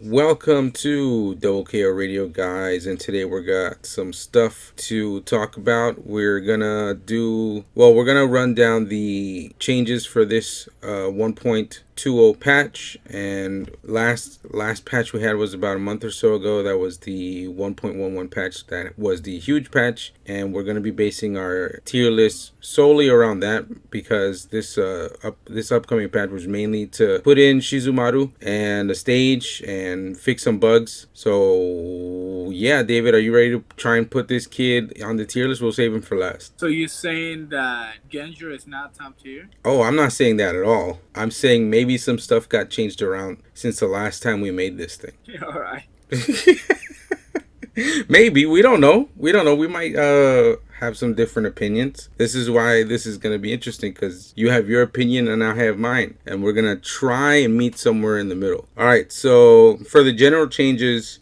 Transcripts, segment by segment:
Welcome to Doublekoradio, guys, and today we got some stuff to talk about. We're gonna run down the changes for this 1.20 patch, and last patch we had was about a month or so ago. That was the 1.11 patch. That was the huge patch, and we're gonna be basing our tier list solely around that because this upcoming patch was mainly to put in Shizumaru and the stage and fix some bugs. So yeah, David, are you ready to try and put this kid on the tier list? We'll save him for last. So you're saying that Genjiro is not top tier? Oh, I'm not saying that at all. I'm saying maybe some stuff got changed around since the last time we made this thing. All right. Maybe, we don't know. We might have some different opinions. This is why this is going to be interesting, because you have your opinion and I have mine, and we're going to try and meet somewhere in the middle. All right, so for the general changes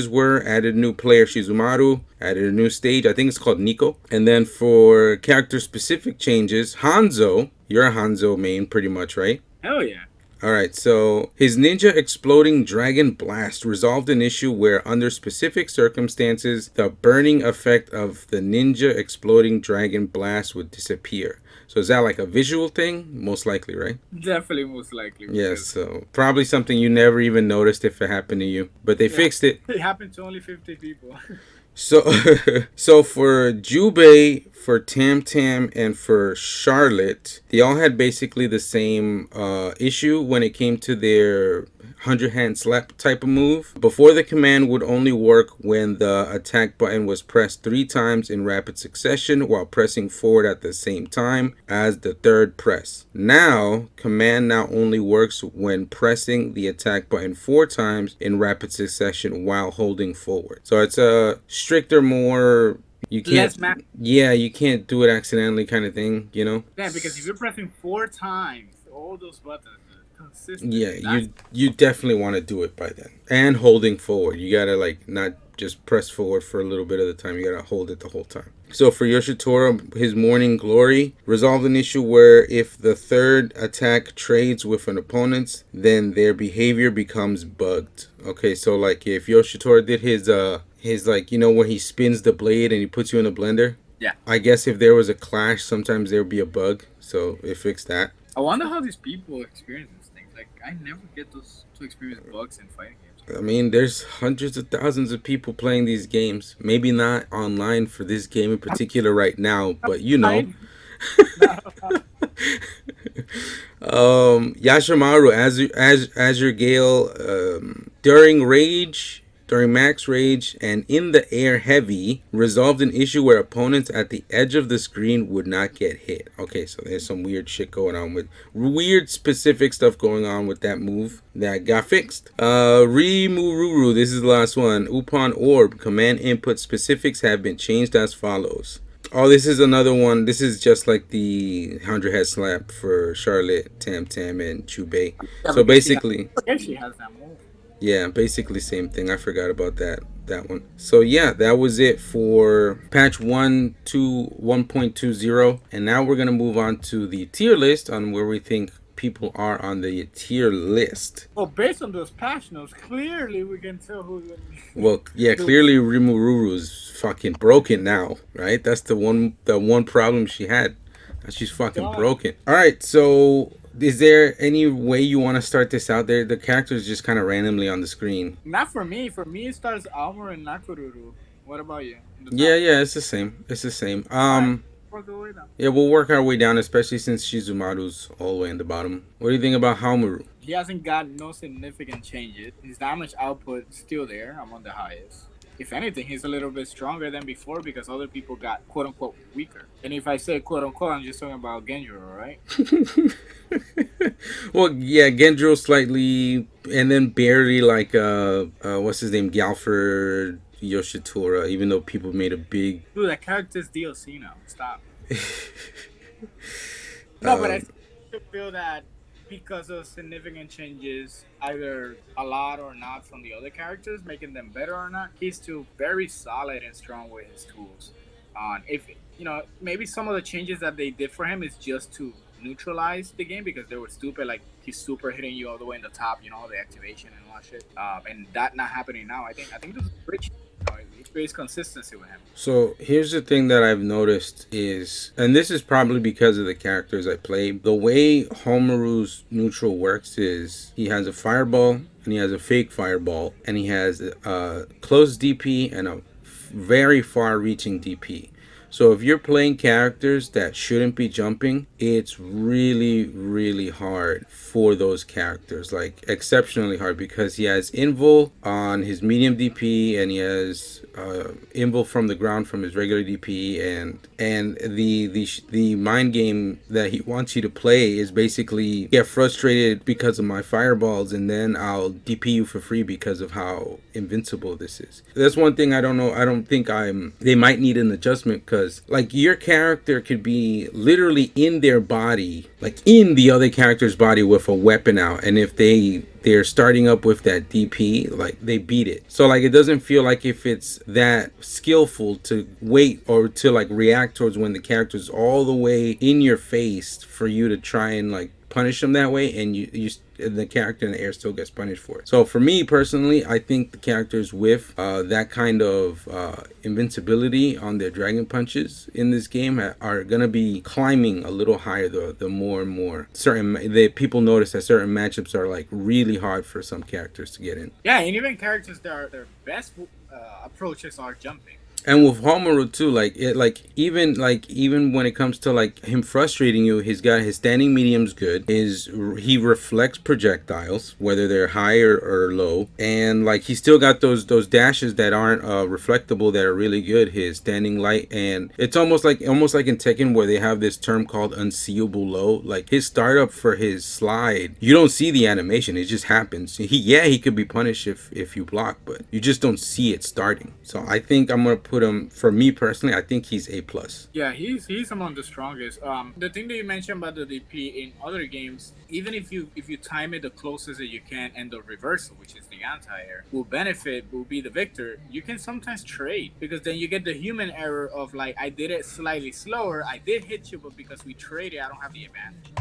were added new player Shizumaru, added a new stage, I think it's called Nico. And then for character specific changes, Hanzo, you're a Hanzo main pretty much, right? Hell yeah. Alright, so his ninja exploding dragon blast resolved an issue where, under specific circumstances, the burning effect of the ninja exploding dragon blast would disappear. So is that like a visual thing? Most likely, right? Definitely, most likely. Yes, so probably something you never even noticed if it happened to you. But they fixed it. It happened to only 50 people. So, so for Jubei, for Tam Tam, and for Charlotte, they all had basically the same issue when it came to their 100-hand slap type of move. Before, the command would only work when the attack button was pressed 3 times in rapid succession while pressing forward at the same time as the third press. Now, command now only works when pressing the attack button 4 times in rapid succession while holding forward. So it's a stricter, more you can't. Yeah, you can't do it accidentally kind of thing, you know. Yeah, because if you're pressing 4 times all those buttons consistent, yeah, you definitely want to do it by then, and holding forward. You gotta like not just press forward for a little bit of the time. You gotta hold it the whole time. So for Yoshitora, his Morning Glory resolved an issue where if the third attack trades with an opponent's, then their behavior becomes bugged. Okay, so like if Yoshitora did his like, you know, where he spins the blade and he puts you in a blender. Yeah. I guess if there was a clash, sometimes there would be a bug. So it fixed that. I wonder how these people experience these things. Like, I never get to experience bugs in fighting games. I mean, there's hundreds of thousands of people playing these games. Maybe not online for this game in particular right now, but you know. Yashimaru, Azure Gale, during max rage, and in the air heavy, resolved an issue where opponents at the edge of the screen would not get hit. Okay, so there's some weird shit going on with weird specific stuff going on with that move that got fixed. Rimururu, this is the last one. Upon Orb, command input specifics have been changed as follows. Oh, this is another one. This is just like the 100-head slap for Charlotte, Tam Tam, and Chubei. Yeah, so basically, she has that move. Yeah, basically same thing. I forgot about that one. So yeah, that was it for patch 1.20, and now we're gonna move on to the tier list on where we think people are on the tier list. Well, based on those patch notes, clearly we can tell who's in. Well, yeah, clearly Rimururu is fucking broken now, right? That's the one problem she had. She's fucking broken. All right, so is there any way you want to start this out there? The characters just kind of randomly on the screen. Not for me. For me, it starts Almor and Nakoruru. What about you? Yeah, it's the same. Yeah, we'll work our way down, especially since Shizumaru's all the way in the bottom. What do you think about Haomaru? He hasn't got no significant changes. His damage output still there. I'm on the highest. If anything, he's a little bit stronger than before because other people got quote unquote weaker. And if I say quote unquote, I'm just talking about Genjiro, right? Well, yeah, Genjiro slightly, and then barely like what's his name, Galford Yoshitora. Even though people made a big dude, that character's DLC now. Stop. No, but I feel that because of significant changes, either a lot or not from the other characters, making them better or not, he's still very solid and strong with his tools. If maybe some of the changes that they did for him is just to neutralize the game because they were stupid. Like he's super hitting you all the way in the top, the activation and all that shit. And that not happening now. I think this is rich. It creates consistency with him. So here's the thing that I've noticed is, and this is probably because of the characters I play, the way Homaru's neutral works is he has a fireball and he has a fake fireball and he has a close DP and a very far reaching DP. So if you're playing characters that shouldn't be jumping, it's really, really hard for those characters. Like exceptionally hard because he has invul on his medium DP and he has invul from the ground from his regular DP, and the mind game that he wants you to play is basically get frustrated because of my fireballs and then I'll DP you for free because of how invincible this is. That's one thing I don't know. I don't think they might need an adjustment because like your character could be literally in their body, like in the other character's body with a weapon out, and if they're starting up with that DP, like they beat it. So like it doesn't feel like if it's that skillful to wait or to like react towards when the character's all the way in your face for you to try and like punish them that way, and the character in the air still gets punished for it. So for me personally, I think the characters with that kind of invincibility on their dragon punches in this game are gonna be climbing a little higher the more and more people notice that certain matchups are like really hard for some characters to get in. Yeah, and even characters that are their best approaches are jumping. And with Homaru too, even when it comes to like him frustrating you, he's got his standing medium's good. He reflects projectiles whether they're high or low, and like he's still got those dashes that aren't reflectable that are really good. His standing light, and it's almost like in Tekken where they have this term called unseeable low. Like his startup for his slide, you don't see the animation; it just happens. He could be punished if you block, but you just don't see it starting. So I think I'm gonna put him, for me personally, I think he's A plus. Yeah, he's among the strongest. The thing that you mentioned about the DP in other games, even if you time it the closest that you can, and the reversal, which is the anti-air, will be the victor. You can sometimes trade because then you get the human error of like I did it slightly slower, I did hit you, but because we traded, I don't have the advantage.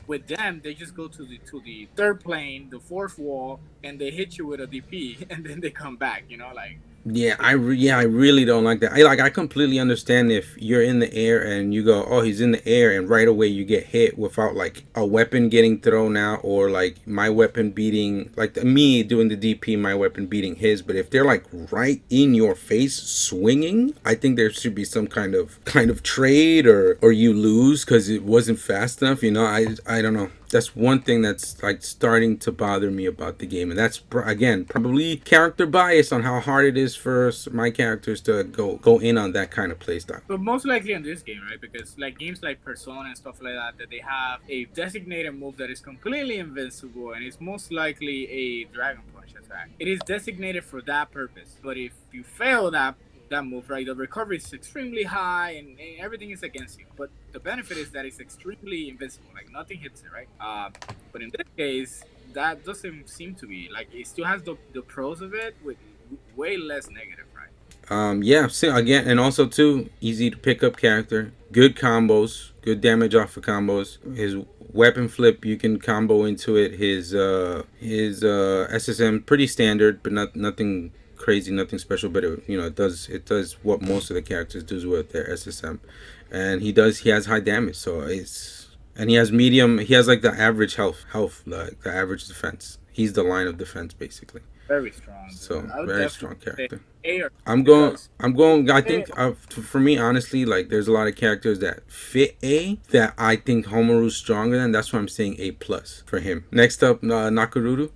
With them, they just go to the third plane, the fourth wall, and they hit you with a DP, and then they come back. Like Yeah, I really don't like that. I completely understand if you're in the air and you go, oh, he's in the air, and right away you get hit without like a weapon getting thrown out or like my weapon beating, like me doing the DP, my weapon beating his. But if they're like right in your face swinging, I think there should be some kind of trade, or you lose because it wasn't fast enough. I don't know. That's one thing that's like starting to bother me about the game, and that's again probably character bias on how hard it is for my characters to go in on that kind of playstyle. But most likely in this game, right? Because like games like Persona and stuff like that they have a designated move that is completely invincible, and it's most likely a Dragon Punch attack. It is designated for that purpose. But if you fail that move, right, the recovery is extremely high, and everything is against you. But the benefit is that it's extremely invincible. Like nothing hits it, right? But in this case, that doesn't seem to be. Like it still has the pros of it with way less negative, right? Yeah, so again, and also too, easy to pick up character, good combos, good damage off of combos. His weapon flip, you can combo into it. His SSM pretty standard, but nothing crazy, nothing special. But it does what most of the characters do with their SSM, and he has high damage. So and he has medium. He has like the average health, like the average defense. He's the line of defense basically. Very strong. So very strong character. A I'm going. I think for me, honestly, like there's a lot of characters that fit A that I think Homaru's stronger than. That's why I'm saying A plus for him. Next up, Nakaruru.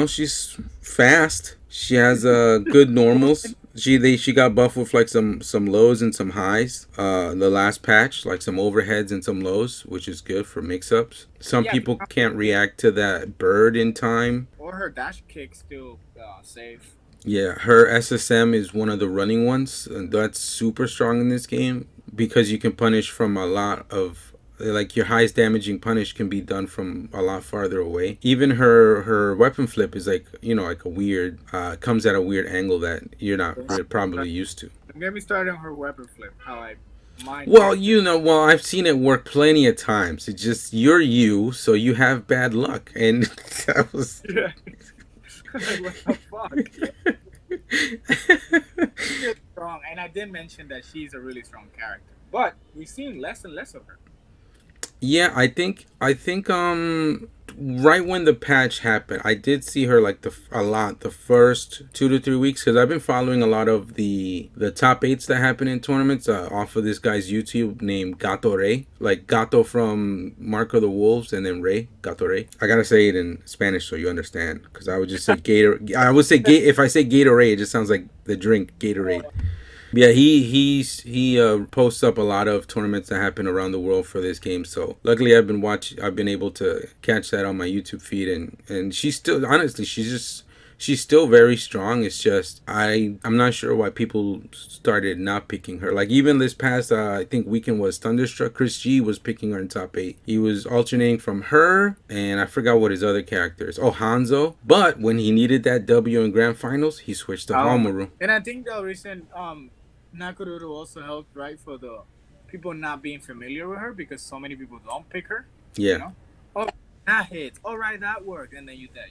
She's fast. She has good normals. She got buffed with like some lows and some highs. The last patch, like some overheads and some lows, which is good for mix-ups. Some people can't react to that bird in time. Or her dash kick still safe. Yeah, her SSM is one of the running ones, and that's super strong in this game because you can punish from a lot of, like, your highest damaging punish can be done from a lot farther away. Even her weapon flip is like a weird, comes at a weird angle that you're not probably used to. Get me started on her weapon flip. mind Well, character. well, I've seen it work plenty of times. It's just you're you, so you have bad luck, and that was. Yeah. Like what the fuck? Yeah. She's strong, and I did mention that she's a really strong character, but we've seen less and less of her. Yeah, I think right when the patch happened, I did see her like a lot the first 2 to 3 weeks because I've been following a lot of the top eights that happen in tournaments off of this guy's YouTube named Gato Rey, like Gato from Mark of the Wolves, and then Rey Gato Rey. I gotta say it in Spanish so you understand because I would just say Gator. I would say if I say Gatorade, it just sounds like the drink Gatorade. Yeah, he posts up a lot of tournaments that happen around the world for this game. So luckily, I've been able to catch that on my YouTube feed, and she's still honestly she's still very strong. It's just I'm not sure why people started not picking her. Like even this past I think weekend was Thunderstruck. Chris G was picking her in top eight. He was alternating from her and I forgot what his other character is. Oh, Hanzo. But when he needed that W in grand finals, he switched to Um, Hamoru. and I think the recent Nakoruru also helped, right, for the people not being familiar with her because so many people don't pick her. You Yeah. know, oh that hits, all right, that worked, and then you dead.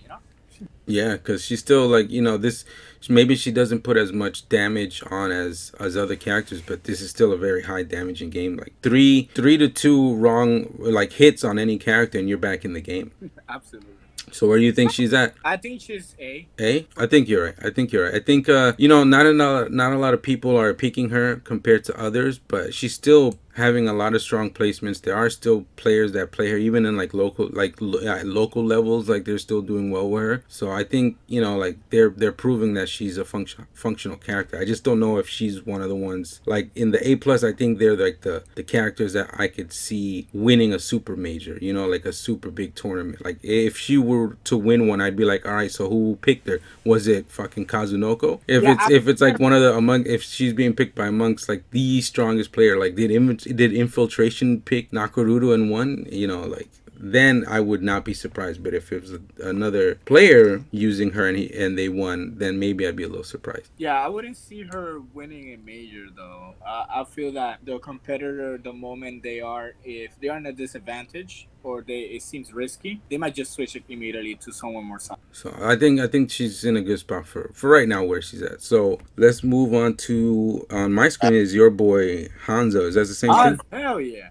Yeah, because she's still like this. Maybe she doesn't put as much damage on as other characters, but this is still a very high damaging game. Like three to two wrong like hits on any character, and you're back in the game. Absolutely. So where do you think she's at? I think she's A. A? I think you're right. I think you're right. I think not a lot of people are picking her compared to others, but she's still having a lot of strong placements. There are still players that play her even in like local levels. Like they're still doing well with her. So I think like they're proving that she's a functional character. I just don't know if she's one of the ones like in the A plus. I think they're like the characters that I could see winning a super major. Like a super big tournament. Like if she were to win one, I'd be like, all right, so who picked her? Was it fucking Kazunoko? Yeah, If it's like one of the among if she's being picked by amongst like the strongest player, like did infiltration pick Nakaruru and won? Like then I would not be surprised. But if it was another player using her and they won, then maybe I'd be a little surprised. yeah, I wouldn't see her winning a major though. I feel that the competitor, the moment they are, if they are in a disadvantage or it seems risky, they might just switch it immediately to someone more solid. So I think she's in a good spot for right now where she's at. So let's move on to on my screen is your boy Hanzo. Is that the same Oh thing? hell yeah!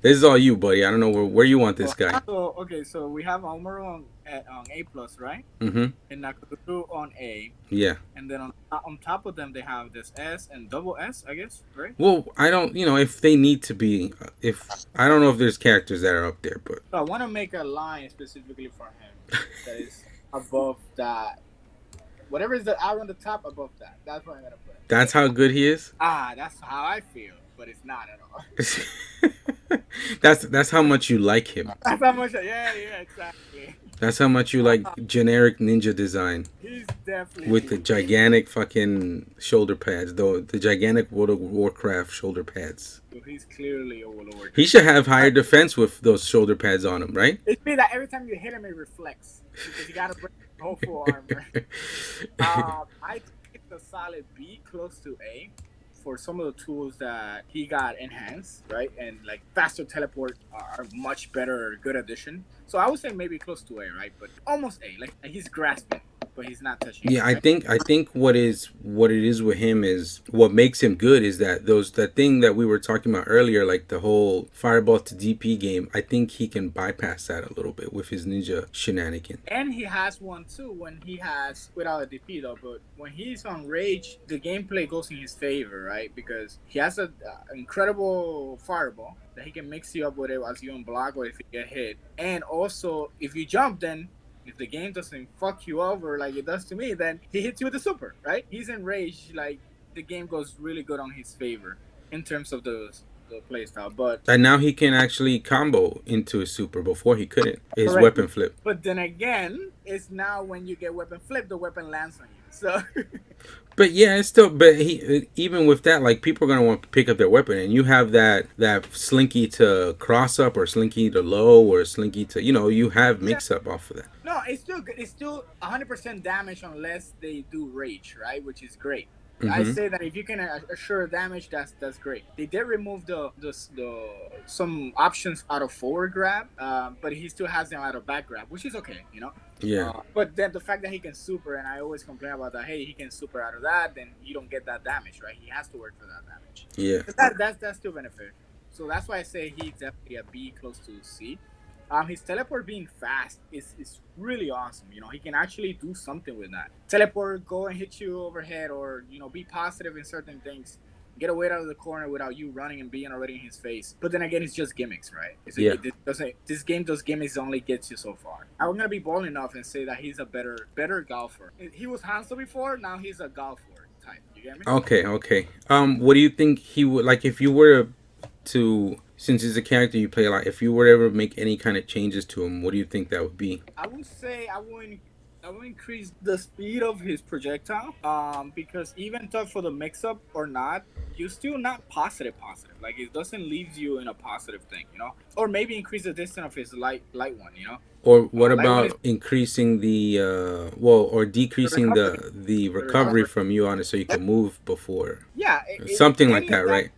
This is all you, buddy. I don't know where you want this So, guy. so we have Omaru on A plus, right? Mm-hmm. And Nakuru on A, Yeah. and then on top of them they have this S and double S, I guess, right? Well, I don't. If they need to be, if I don't know if there's characters that are up there, but So I want to make a line specifically for him that is above that. Whatever is the arrow on the top above that, that's what I'm gonna put. that's how good he is. That's how I feel, but it's not at all. That's how much you like him. That's how much. Yeah, exactly. That's how much you like generic ninja design He's with the definitely. gigantic fucking shoulder pads, though the gigantic World of Warcraft shoulder pads. He's clearly a warlord. He should have higher defense with those shoulder pads on him, right? It's me that every time you hit him, it reflects because you gotta break the whole full armor. I think it's a solid B, close to A, for some of the tools that he got enhanced, right? And like faster teleport are much better, good addition. So I would say maybe close to A, right? But almost A. Like he's grasping, but he's not touching it, Yeah, I right? think I think what it is with him is what makes him good is that thing that we were talking about earlier, like the whole fireball to DP game. I think he can bypass that a little bit with his ninja shenanigan. And he has one too when he has without a DP though. But when he's on rage, the gameplay goes in his favor, right? Because he has an incredible fireball that he can mix you up with it as you unblock or if you get hit. And also, if you jump, then if the game doesn't fuck you over like it does to me, then he hits you with the super, right? He's in rage, like the game goes really good on his favor in terms of the play style. But And now he can actually combo into his super. Before he couldn't. His correct. weapon flip. But then again, it's now when you get weapon flip, the weapon lands on you. So But yeah, it's still. But he even with that, like people are gonna want to pick up their weapon, and you have that slinky to cross up or slinky to low or slinky to you have yeah, mix up off of that. no, it's still good. It's still 100% damage unless they do rage, right? Which is great. I Mm-hmm. say that if you can assure damage, that's great. They did remove the some options out of forward grab, but he still has them out of back grab, which is okay, you know. Yeah. But then the fact that he can super, and I always complain about that. Hey, he can super out of that, then you don't get that damage, right? He has to work for that damage. Yeah. That's still beneficial. So that's why I say he's definitely a B, close to C. His teleport being fast is really awesome. You know, he can actually do something with that. Teleport, go and hit you overhead, or be positive in certain things. Get away out of the corner without you running and being already in his face. But then again, it's just gimmicks, right? Yeah. This game does gimmicks only gets you so far. I'm gonna be bold enough and say that he's a better golfer. He was Hansel before, now he's a golfer type. You get me? Okay. Okay. What do you think he would like if you were to since he's a character you play a lot? If you were to ever make any kind of changes to him, what do you think that would be? I would say I will increase the speed of his projectile. Because even though for the mix up or not, you still not positive. Like it doesn't leave you in a positive thing, you know. Or maybe increase the distance of his light one, you know. Or what Light one is about increasing the or the decreasing recovery. the The recovery recovery. from you on it so you can move before Yeah, something like any that, of that. right?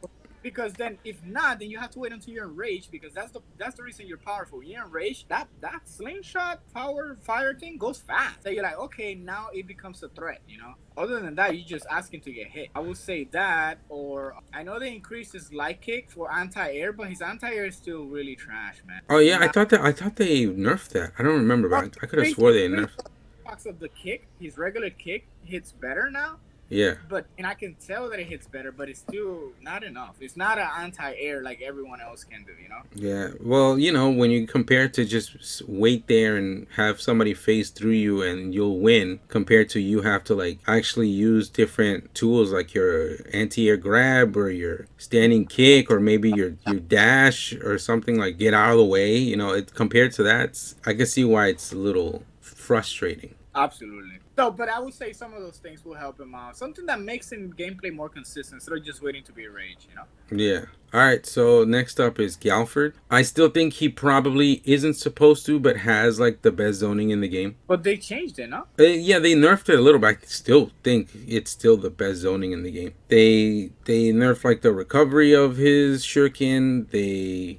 Because then, if not, then you have to wait until you're enraged. Because that's the reason you're powerful. You're enraged. That slingshot power fire thing goes fast. So you're like, okay, now it becomes a threat. You know. Other than that, you're just asking to get hit. I would say that, or I know they increased his light kick for anti-air, but his anti-air is still really trash, man. Oh yeah, Not I thought they nerfed that. I don't remember, no, but I could have swore they increased nerfed. the box of the kick. His regular kick hits better now. Yeah. But and I can tell that it hits better, but it's still not enough. It's not an anti-air like everyone else can do, you know. Yeah, well, when you compare to just wait there and have somebody phase through you and you'll win, compared to you have to like actually use different tools like your anti-air grab or your standing kick or maybe your dash or something like get out of the way. It compared to that, I can see why it's a little frustrating. Absolutely. So, but I would say some of those things will help him out. Something that makes him gameplay more consistent instead of just waiting to be rage, you know. Yeah. All right. So next up is Galford. I still think he probably isn't supposed to, but has like the best zoning in the game. But they changed it, no? Yeah, they nerfed it a little, but I still think it's still the best zoning in the game. They nerfed like the recovery of his shuriken. They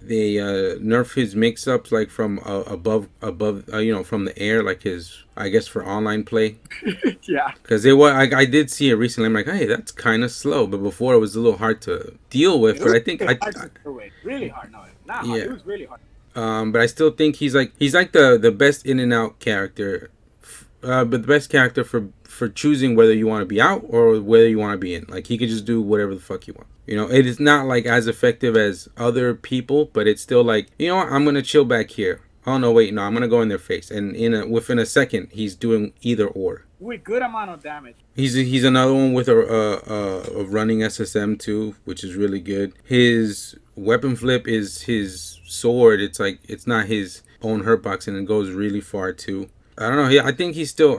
nerf his mix ups like from above from the air, like his, I guess, for online play. Yeah. Because I did see it recently. I'm like, hey, that's kind of slow. But before it was a little hard to deal with. It But was I think really hard to do it. Really hard. No, not hard. yeah. It was really hard. But I still think he's like the best in and out character, but the best character for choosing whether you want to be out or whether you want to be in. Like he could just do whatever the fuck you want. It is not like as effective as other people, but it's still like what, I'm gonna chill back here. Oh no, wait, no, I'm gonna go in their face, and within a second, he's doing either or. With good amount of damage. He's another one with a running SSM too, which is really good. His weapon flip is his sword. It's like it's not his own hurt box, and it goes really far too. I don't know. I think he's still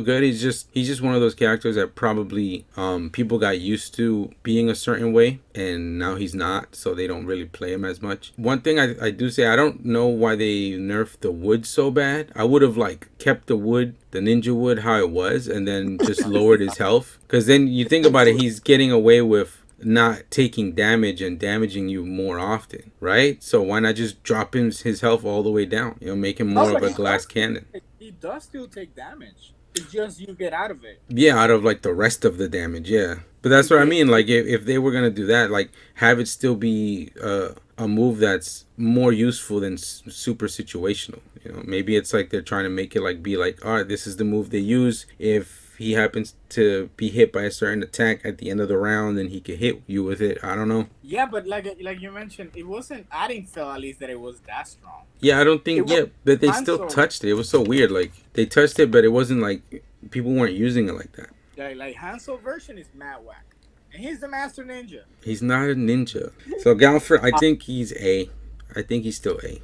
good. He's just one of those characters that probably people got used to being a certain way, and now he's not, so they don't really play him as much. One thing I do say, I don't know why they nerfed the wood so bad. I would have like kept the ninja wood how it was, and then just lowered his health. Because then you think about it, he's getting away with not taking damage and damaging you more often, right? So why not just drop his health all the way down? Make him more of a glass cannon. He does still take damage. It's just you get out of it. Yeah, out of like the rest of the damage, yeah. But that's what I mean. Like if they were gonna do that, like have it still be a move that's more useful than super situational. Maybe it's like they're trying to make it like be like, all right, this is the move they use if he happens to be hit by a certain attack at the end of the round, then he could hit you with it. I don't know. Yeah, but like you mentioned, it wasn't adding feel at least that it was that strong. Yeah, I don't think. Yeah, but they still Hanzo, touched it. It was so weird. Like they touched it, but it wasn't like people weren't using it like that. like Hansel version is mad whack, and he's the master ninja. He's not a ninja. So Galford, I think he's A. I think he's still A.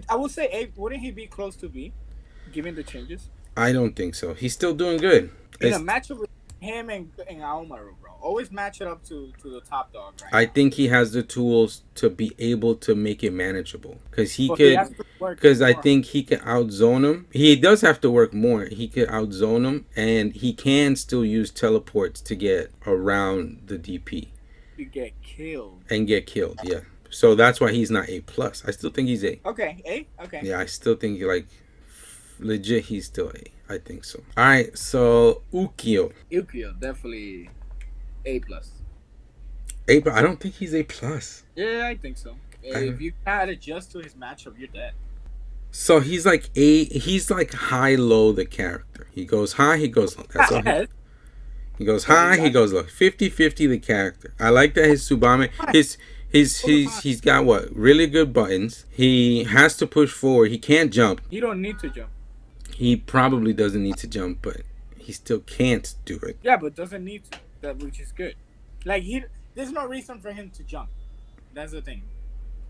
I would say A. Wouldn't he be close to B, given the changes? I don't think so. He's still doing good. In a matchup with him and Aomaru, bro. always match it up to the top dog right I now. think he has the tools to be able to make it manageable because he But he could. has to work Because I more. think he can outzone him. He does have to work more. He could outzone him, and he can still use teleports to get around the DP You get killed. and get killed. Yeah. So that's why he's not A plus. I still think he's A. Okay, A. Okay. Yeah, I still think like legit he's still A. I think so. All right, so Ukio. Yukio definitely A+. A. I don't think he's A plus. Yeah, I think so. If you can't adjust to his matchup, you're dead. So he's like A. He's like high low the character. He goes high. He goes low. That's all. He goes high. He goes low. 50-50 the character. I like that his Tsubame. He's got what really good buttons. He has to push forward. He can't jump. You don't need to jump. He probably doesn't need to jump, but he still can't do it. Yeah, but doesn't need to. That which is good. Like there's no reason for him to jump. That's the thing,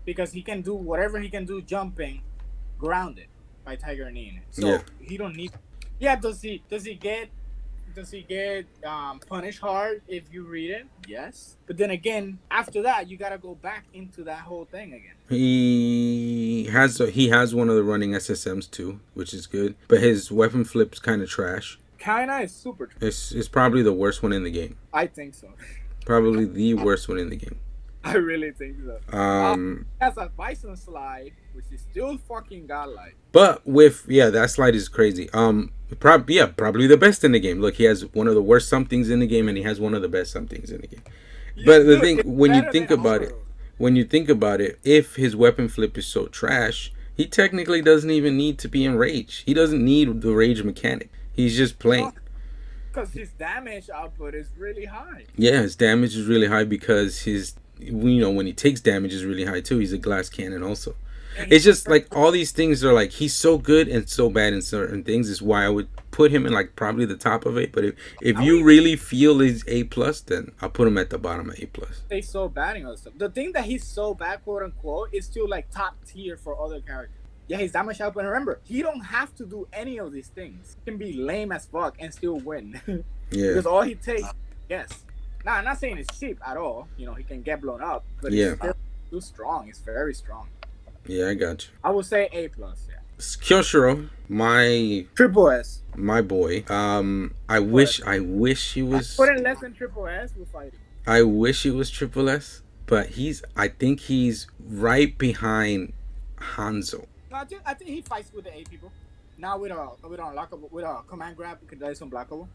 because he can do whatever he can do jumping, grounded by Tiger Knee in it. So Yeah. he don't need. Yeah, does he get punished hard if you read it? Yes, but then again, after that, you gotta go back into that whole thing again. He has one of the running SSMs too, which is good. But his weapon flip's kind of trash. Kinda is super. It's probably the worst one in the game. I think so. Probably the worst one in the game. I really think so. That's a bison slide, which is still fucking godlike. But with that slide is crazy. Probably the best in the game. Look, he has one of the worst somethings in the game, and he has one of the best somethings in the game. But the thing, when you think about it, if his weapon flip is so trash, he technically doesn't even need to be in rage. He doesn't need the rage mechanic. He's just playing. Because his damage output is really high. Yeah, his damage is really high because his, when he takes damage is really high too. He's a glass cannon also. It's just like all these things are like he's so good and so bad in certain things is why I would put him in like probably the top of it. But if you really feel he's A plus, then I'll put him at the bottom of A plus. He's so bad in other stuff. The thing that he's so bad, quote unquote, is still like top tier for other characters. Yeah, his damage output. And remember, he don't have to do any of these things. He can be lame as fuck and still win. Yeah. Because all he takes, yes. Now, I'm not saying it's cheap at all. He can get blown up, but it's still too strong. It's very strong. Yeah, I got you. I would say A plus. Yeah. Kyoshiro, my Triple S. My boy. I wish he was. Put in less than Triple S, we'll fight it. I wish he was Triple S, but I think he's right behind Hanzo. No, I think he fights with the A people. Now with a command grab, you can do some blockable.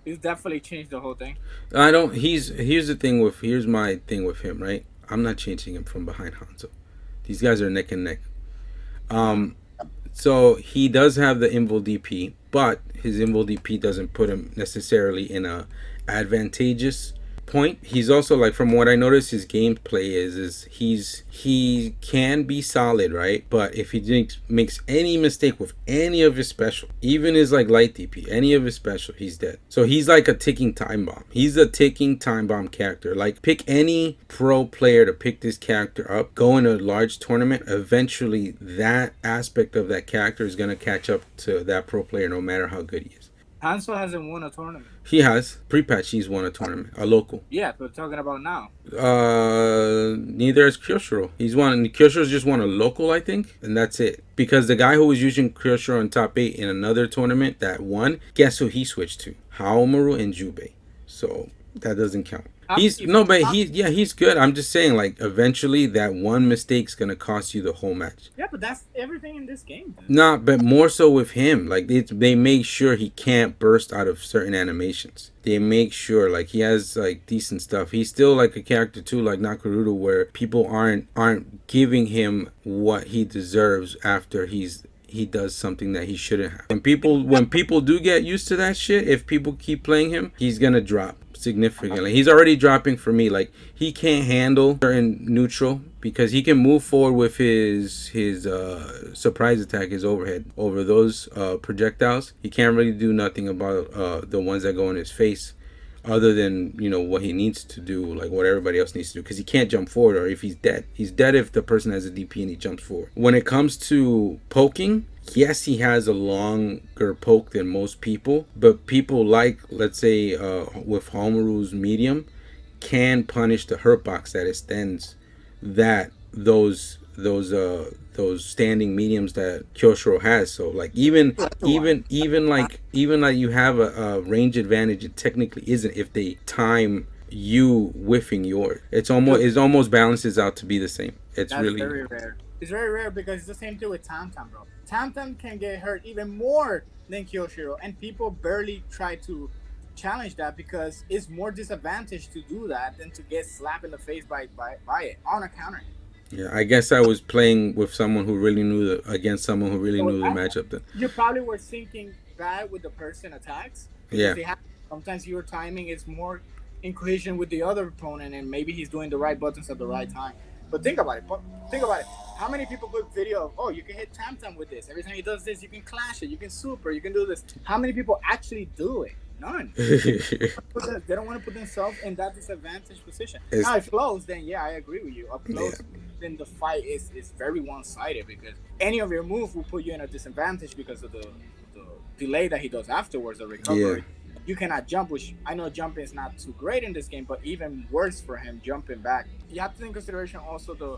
He's definitely changed the whole thing. Here's my thing with him, right? I'm not changing him from behind Hanzo. These guys are neck and neck. So he does have the Invul DP, but his Invul DP doesn't put him necessarily in a advantageous point. He's also like, from what I noticed, his gameplay is he can be solid, right? But if he makes any mistake with any of his special, even his like light DP, any of his special, he's dead. So he's like a ticking time bomb. He's a ticking time bomb character. Like, pick any pro player to pick this character up, go in a large tournament, eventually that aspect of that character is going to catch up to that pro player no matter how good he is. Hanzo hasn't won a tournament. He has. Pre-patch, he's won a tournament. A local. Yeah, we're talking about now. Neither has Kyoshiro. Kyoshiro's just won a local, I think. And that's it. Because the guy who was using Kyoshiro in top 8 in another tournament that won, guess who he switched to? Haomaru and Jubei. So that doesn't count. He's good. I'm just saying, like, eventually that one mistake's gonna cost you the whole match. Yeah, but that's everything in this game. Nah, but more so with him. Like, they make sure he can't burst out of certain animations. They make sure, like, he has like decent stuff. He's still like a character too, like Nakuruto, where people aren't giving him what he deserves after he does something that he shouldn't have. When people do get used to that shit, if people keep playing him, he's gonna drop significantly. He's already dropping for me. Like, he can't handle certain neutral because he can move forward with his surprise attack, his overhead over those projectiles. He can't really do nothing about the ones that go in his face, other than what he needs to do, like what everybody else needs to do, because he can't jump forward, or if he's dead if the person has a DP and he jumps forward. When it comes to poking, yes, he has a longer poke than most people, but people like, let's say, with Homeru's medium, can punish the hurt box that extends that those standing mediums that Kyoshiro has. So like That's the one. even like you have a range advantage, it technically isn't if they time you whiffing yours. Look, It almost balances out to be the same. It's that's really very rare. It's very rare because it's the same thing with Tam Tam, bro. Tam Tam can get hurt even more than Kyoshiro, and people barely try to challenge that because it's more disadvantage to do that than to get slapped in the face by it on a counter hit. yeah. I guess I was playing with someone who really knew against someone who really So knew the matchup. Then you probably were thinking bad with the person attacks because yeah, they have sometimes your timing is more in cohesion with the other opponent and maybe he's doing the right buttons at the right time. But think about it. Think about it. How many people put video of, oh, you can hit Tam Tam with this. Every time he does this, you can clash it. You can super. You can do this. How many people actually do it? None. They don't want to put themselves in that disadvantaged position. it's Now, if close, then yeah, I agree with you. Up yeah, close, then the fight is very one sided because any of your moves will put you in a disadvantage because of the delay that he does afterwards, the yeah, recovery. You cannot jump, which I know jumping is not too great in this game, but even worse for him jumping back. You have to take in consideration also the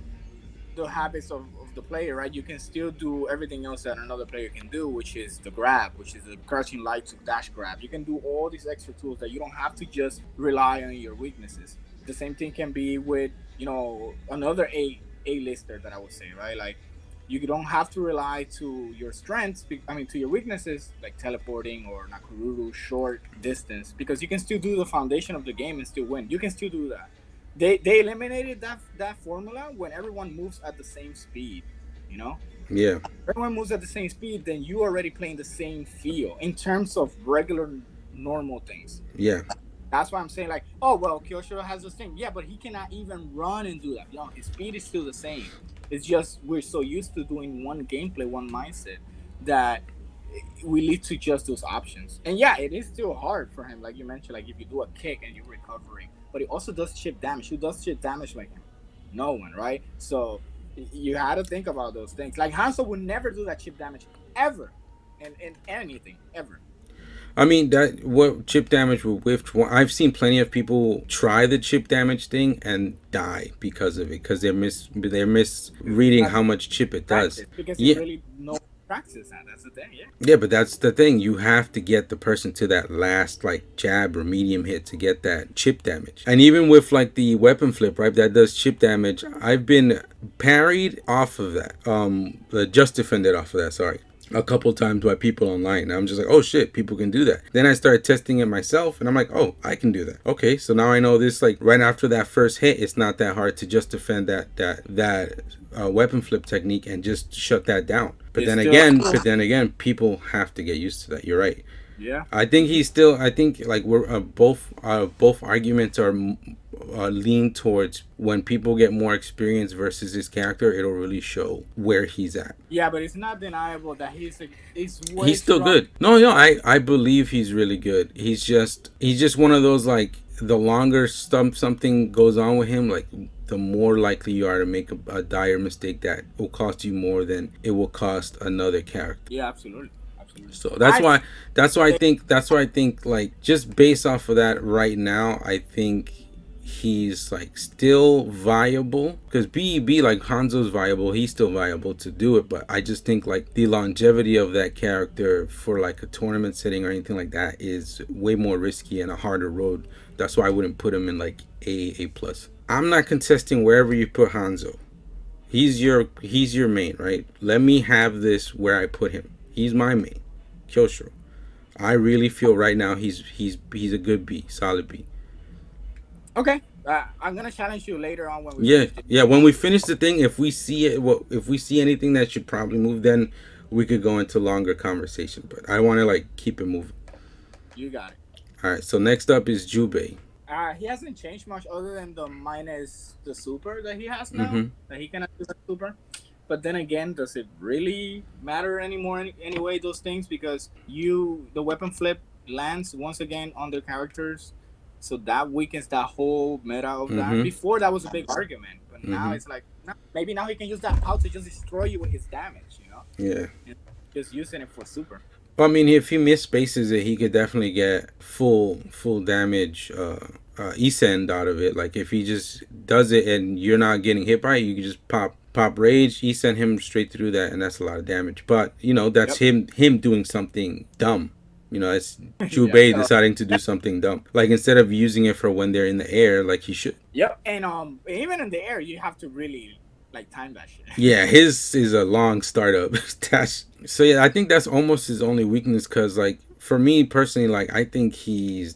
habits of the player, right? You can still do everything else that another player can do, which is the grab, which is the crouching light to dash grab. You can do all these extra tools that you don't have to just rely on your weaknesses. The same thing can be with, another A lister that I would say, right? Like you don't have to rely to your strengths, to your weaknesses like teleporting or Nakururu short distance, because you can still do the foundation of the game and still win. You can still do that. They eliminated that formula when everyone moves at the same speed. You know, yeah, everyone moves at the same speed, then you already playing the same feel in terms of regular normal things. yeah. That's why I'm saying like, oh well, Kyoshiro has this thing, yeah, but he cannot even run and do that. His speed is still the same. It's just we're so used to doing one gameplay, one mindset that we lead to just those options. And yeah, it is still hard for him, like you mentioned. Like if you do a kick and you're recovering, but he also does chip damage. Who does chip damage like him? No one, right? So you had to think about those things. Like Hanzo would never do that chip damage ever, in anything ever. I mean that what chip damage with whiff. I've seen plenty of people try the chip damage thing and die because of it because they're misreading Not how much chip it does. practice because he Yeah, really no practice that. That's the thing. Yeah. yeah, but that's the thing. You have to get the person to that last like jab or medium hit to get that chip damage. And even with like the weapon flip, right? That does chip damage. I've been parried off of that. Just defended off of that. Sorry. A couple times by people online. And I'm just like, oh shit, people can do that. Then I started testing it myself, and I'm like, oh, I can do that. Okay, so now I know this. Like right after that first hit, it's not that hard to just defend that weapon flip technique and just shut that down. It's still But then again, people have to get used to that. You're right. yeah. I think he's still. I think like we're both arguments are lean towards when people get more experience versus his character. It'll really show where he's at. Yeah, but it's not deniable that he's way He's still strong. good. No, I believe he's really good. He's just one of those like the longer something goes on with him, like the more likely you are to make a dire mistake that will cost you more than it will cost another character. Yeah, absolutely, absolutely. So I that's why I think like just based off of that right now, I think he's like still viable because BEB like Hanzo's viable, he's still viable to do it, but I just think like the longevity of that character for like a tournament setting or anything like that is way more risky and a harder road. That's why I wouldn't put him in like A plus. I'm not contesting wherever you put Hanzo. He's your main, right? Let me have this where I put him. He's my main. Kyoshiro. I really feel right now he's a good B, solid B. okay. I'm gonna challenge you later on when we Yeah, finish this. yeah. When we finish the thing, if we see it, well, if we see anything that should probably move, then we could go into longer conversation. But I want to like keep it moving. You got it. All right. So next up is Jubei. He hasn't changed much other than the minus the super that he has now. Mm-hmm. That he cannot do the super. But then again, does it really matter anymore anyway, those things? Because the weapon flip lands once again on their characters. So that weakens that whole meta of that. Mm-hmm. Before that was a big argument. But now Mm-hmm. it's like, maybe now he can use that power to just destroy you with his damage, Yeah. just using it for super. I mean, if he misspaces it, he could definitely get full damage send out of it. Like if he just does it and you're not getting hit by it, you can just pop rage, send him straight through that, and that's a lot of damage. But that's Yep. him doing something dumb. It's Yeah. Jubei So deciding to do that, something dumb. Like instead of using it for when they're in the air, like he should. yep. And even in the air, you have to really like time that shit. Yeah, his is a long startup. That's so. Yeah, I think that's almost his only weakness. Cause like for me personally, like I think he's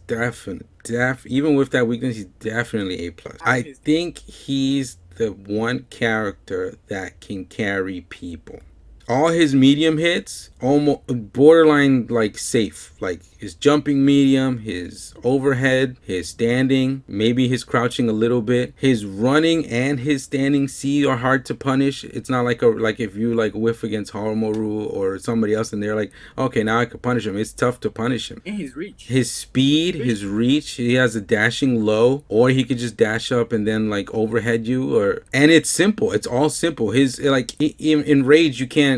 even with that weakness, he's definitely A plus. Have I his think he's the one character that can carry people. All his medium hits almost borderline like safe, like his jumping medium, his overhead, his standing, maybe his crouching a little bit, his running and his standing C are hard to punish. It's not like if you like whiff against Horomoru or somebody else and they're like, okay, now I can punish him. It's tough to punish him. in his reach. His speed, his reach, he has a dashing low, or he could just dash up and then like overhead you, and it's simple. It's all simple. His like in rage you can't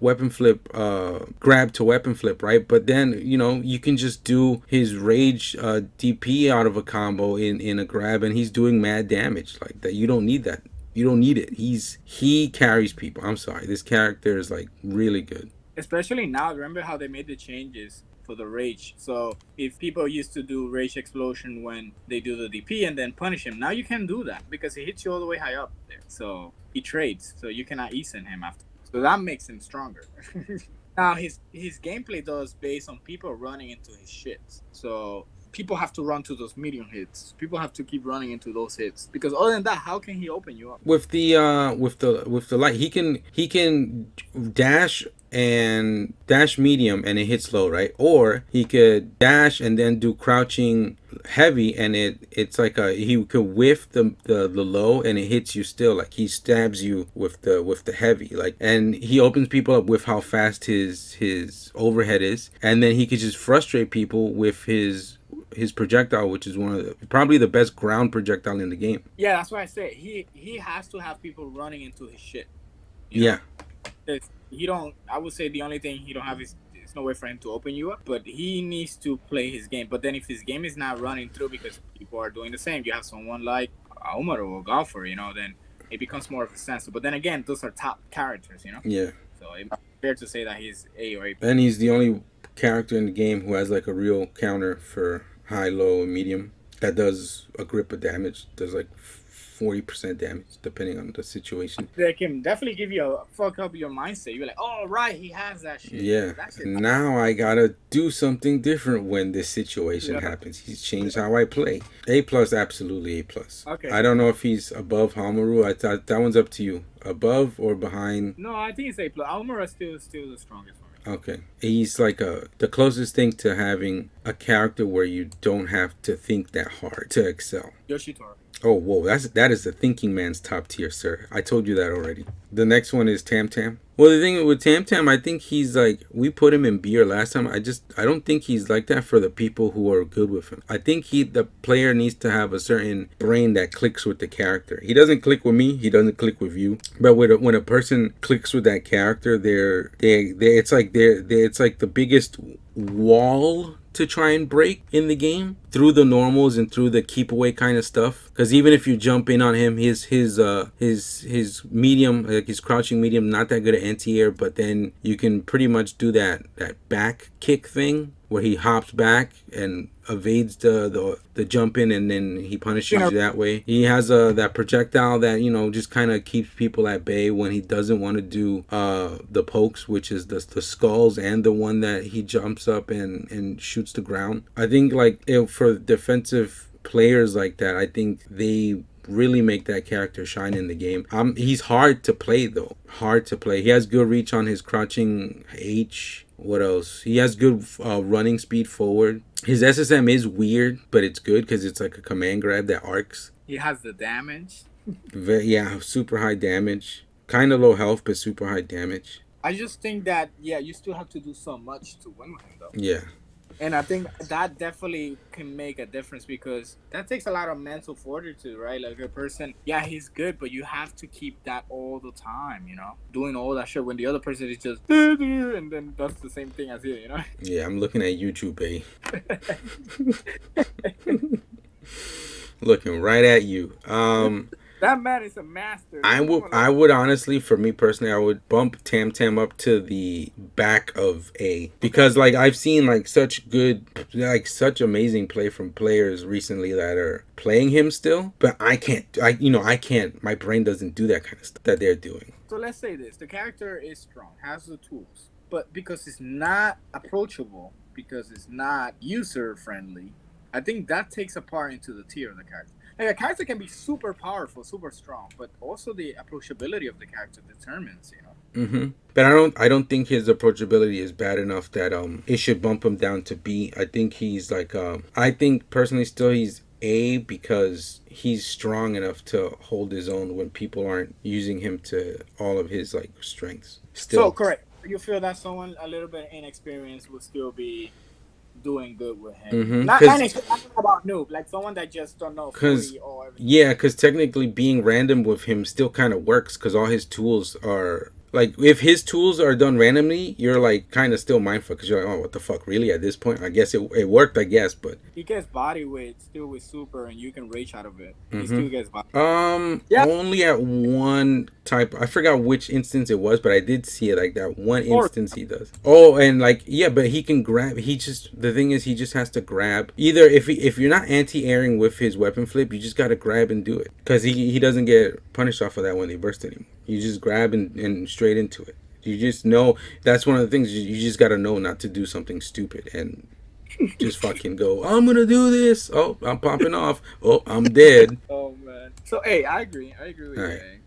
weapon flip, grab to weapon flip, right? But then you can just do his rage DP out of a combo in a grab, and he's doing mad damage like that. You don't need that. You don't need it. He carries people. I'm sorry. This character is like really good. Especially now, remember how they made the changes for the rage. So if people used to do rage explosion when they do the DP and then punish him, now you can do that because he hits you all the way high up there. So he trades, so you cannot E-send him after. So that makes him stronger. Now his gameplay does based on people running into his shits. So people have to run to those medium hits. People have to keep running into those hits because other than that, how can he open you up? With the light, he can dash medium and it hits low, right? Or he could dash and then do crouching heavy, and it's like he could whiff the low and it hits you still. Like he stabs you with the heavy, like, and he opens people up with how fast his overhead is, and then he could just frustrate people with his projectile, which is one of probably the best ground projectile in the game. Yeah, that's why I say he has to have people running into his shit. You Yeah. know, he don't. I would say the only thing he don't have is there's no way for him to open you up. But he needs to play his game. But then if his game is not running through because people are doing the same, you have someone like Umaru or Golfer, then it becomes more of a sense. But then again, those are top characters. Yeah. So it's fair to say that he's A or A. And he's the only character in the game who has like a real counter for high, low, and medium that does a grip of damage. Does like 40% damage depending on the situation. They can definitely give you a fuck up your mindset. You're like, oh right, he has that shit. Yeah. That shit. Now I gotta do something different when this situation happens. He's changed how I play. A plus, absolutely A plus. Okay. I don't know if he's above Hamaru. I thought that one's up to you. Above or behind? No, I think it's A plus. Umaru is still the strongest for me. Okay. He's like the closest thing to having a character where you don't have to think that hard to excel. Yoshitora. Oh, whoa, that is the thinking man's top tier, sir. I told you that already. The next one is Tam Tam. Well, the thing with Tam Tam, I think he's like, we put him in beer last time. I don't think he's like that for the people who are good with him. I think the player needs to have a certain brain that clicks with the character. He doesn't click with me. He doesn't click with you. But when a person clicks with that character, it's like the biggest wall to try and break in the game through the normals and through the keep away kind of stuff. Because even if you jump in on him, his medium, like his crouching medium, not that good at anti-air, but then you can pretty much do that back kick thing where he hops back and evades the jump in, and then he punishes you that way. He has that projectile that just kind of keeps people at bay when he doesn't want to do the pokes, which is the skulls, and the one that he jumps up and shoots the ground. I think for defensive players like that, I think they really make that character shine in the game. He's hard to play though. Hard to play. He has good reach on his crouching H. What else? He has good running speed forward. His SSM is weird, but it's good because it's like a command grab that arcs. He has the damage. Yeah, super high damage. Kind of low health, but super high damage. I just think that, you still have to do so much to win with him, though. Yeah. And I think that definitely can make a difference because that takes a lot of mental fortitude, right? Like a person, yeah, he's good, but you have to keep that all the time, doing all that shit when the other person is just and then does the same thing as you. Yeah, I'm looking at YouTube, eh? Looking right at you. That man is a master. I Leave him would alone. I would honestly, for me personally, I would bump Tam Tam up to the back of A, Okay. because like I've seen like such good, like such amazing play from players recently that are playing him still, but I can't. I can't. My brain doesn't do that kind of stuff that they're doing. So let's say this: the character is strong, has the tools, but because it's not approachable, because it's not user friendly, I think that takes a part into the tier of the character. Like a character can be super powerful, super strong, but also the approachability of the character determines. But I don't think his approachability is bad enough that it should bump him down to B. I think he's like I think personally still he's A, because he's strong enough to hold his own when people aren't using him to all of his like strengths. So Still. correct. You feel that someone a little bit inexperienced will still be doing good with him. Mm-hmm. Not not about noob, like someone that just don't know Cause fully or everything. yeah, because technically being random with him still kind of works, because all his tools are like, if his tools are done randomly, you're like kind of still mindful, because you're like, oh, what the fuck, really? At this point, I guess it worked, I guess, but He gets body weight still with super, and you can rage out of it. He mm-hmm. still gets body. Yeah, Only at one type. I forgot which instance it was, but I did see it like that one or instance he does. Oh, and like yeah, but he can grab. He just the thing is he just has to grab. Either if you're not anti-airing with his weapon flip, you just gotta grab and do it, because he doesn't get punished off of that when they burst anymore. You just grab and straight into it. You just know that's one of the things you just gotta know not to do something stupid and just fucking go. I'm gonna do this. Oh, I'm popping off. Oh, I'm dead. oh man. So hey, I agree. I agree with All you. right.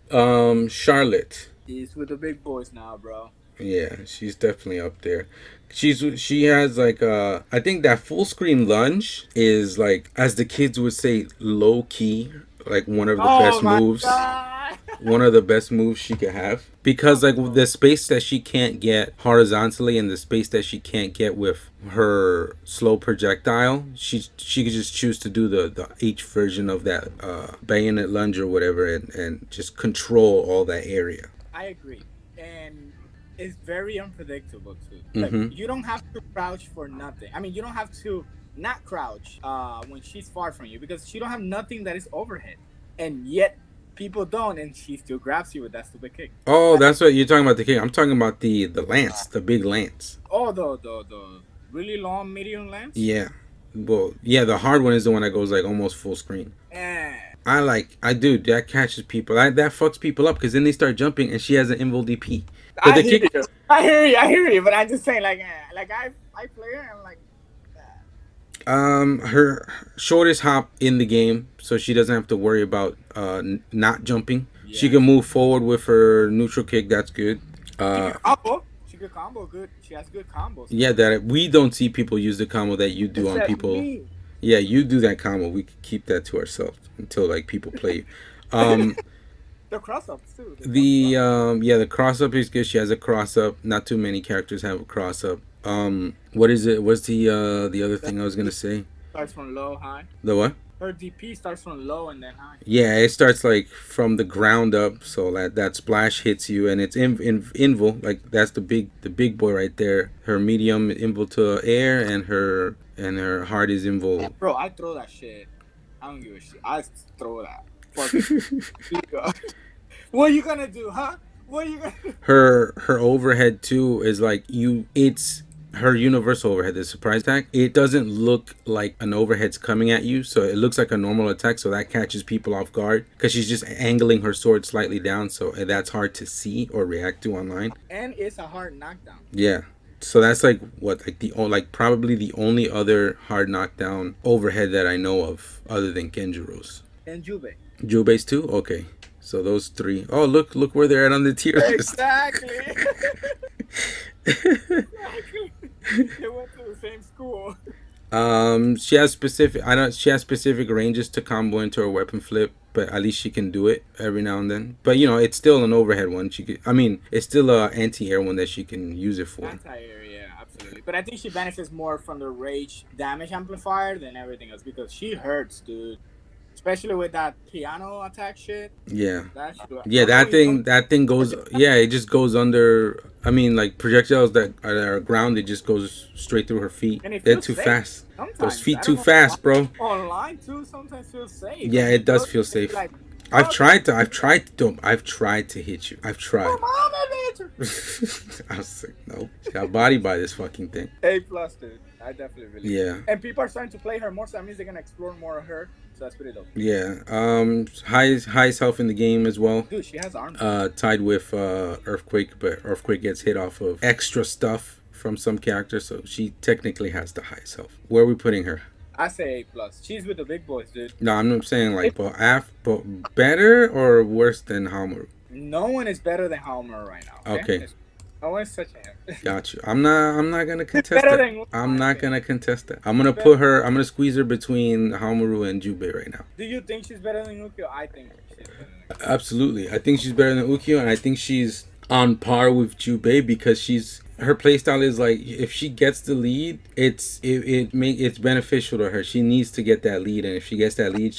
A. Charlotte. He's with the big boys now, bro. Yeah, she's definitely up there. She has like I think that full screen lunge is like, as the kids would say, low key, like one of the Oh best my moves. god. One of the best moves she could have, because like with Oh, the space that she can't get horizontally and the space that she can't get with her slow projectile, she could just choose to do the H version of that bayonet lunge or whatever, and just control all that area. I agree, and it's very unpredictable too. Like Mm-hmm. you don't have to crouch for nothing. I mean, you don't have to not crouch when she's far from you because she don't have nothing that is overhead, and yet people don't, and she still grabs you with that stupid kick. Oh, Like that's what you're talking about, the king. I'm talking about the lance, the big lance. oh, the really long medium lens. Yeah. Well, yeah, the hard one is the one that goes like almost full screen. Eh. I do. That catches people. That fucks people up, because then they start jumping and she has an invul DP. But I the hear kick, you. I hear you. I hear you. But I'm just saying, like I play her and like, her shortest hop in the game, so she doesn't have to worry about not jumping. She yeah, can move forward with her neutral kick. That's good. she Uh, could combo. She could combo good. She has good combos, yeah, man. that we don't see people use the combo that you do on Except people. me. Yeah, you do that combo. We can keep that to ourselves until like people play you. Um, The cross ups too. The jump the cross. yeah, the cross up is good. She has a cross up. Not too many characters have a cross up. What is it? What's the other That thing I was gonna say? starts from low, high. The what? Her DP starts from low and then high. Yeah, it starts like from the ground up, so that splash hits you, and it's invul. Like that's the big boy right there. Her medium invul to air, and her hard is invul. Bro, I throw that shit. I don't give a shit. I throw that. Fuck it. You go. What are you gonna do, huh? What are you gonna do? Her overhead too is like it's her universal overhead, the surprise attack. It doesn't look like an overhead's coming at you, so it looks like a normal attack, so that catches people off guard, because she's just angling her sword slightly down, so that's hard to see or react to online. And it's a hard knockdown. Yeah, so that's like what, like like probably the only other hard knockdown overhead that I know of other than Genjiro's. And Jube. Jubei's too. Okay, so those three. Oh, look where they're at on the tier list. Exactly. Exactly. They went to the same school. She has specific. I don't. She has specific ranges to combo into her weapon flip, but at least she can do it every now and then. But it's still an overhead one. She could. I mean, it's still a anti-air one that she can use it for. Anti-air, yeah, absolutely. But I think she benefits more from the rage damage amplifier than everything else because she hurts, dude. Especially with that piano attack shit. Yeah. That shit. Yeah, Remember when you told that thing goes. me? Yeah, it just goes under. I mean, like projectiles that are ground, it just goes straight through her feet. And it They're feels too safe fast. Those sometimes. feet I don't too know why. fast, bro. Online too sometimes feels safe. Yeah, And you it does go feel and be safe. like, fuck, I've tried to hit you. I've tried. come on, man. I was like, nope. She got bodied by this fucking thing. A plus, dude. I definitely believe. Yeah. And people are starting to play her more, so that means they're gonna explore more of her. So that's pretty dope. Yeah. Highest health in the game as well. Dude, she has armor. Tied with Earthquake, but Earthquake gets hit off of extra stuff from some characters, so she technically has the highest health. Where are we putting her? I say A plus. She's with the big boys, dude. No, I'm not saying like, but better or worse than Haomaru? No one is better than Halmer right now. Okay. No one is touching him. Got you. I'm not gonna contest better that. than I'm not gonna contest that. I'm gonna squeeze her between Haomaru and Jubei right now. Do you think she's better than Ukyo? I think she's better than Ukyo. Absolutely. I think she's better than Ukyo, and I think she's on par with Jubei because her playstyle is like if she gets the lead, it's beneficial to her. She needs to get that lead, and if she gets that lead,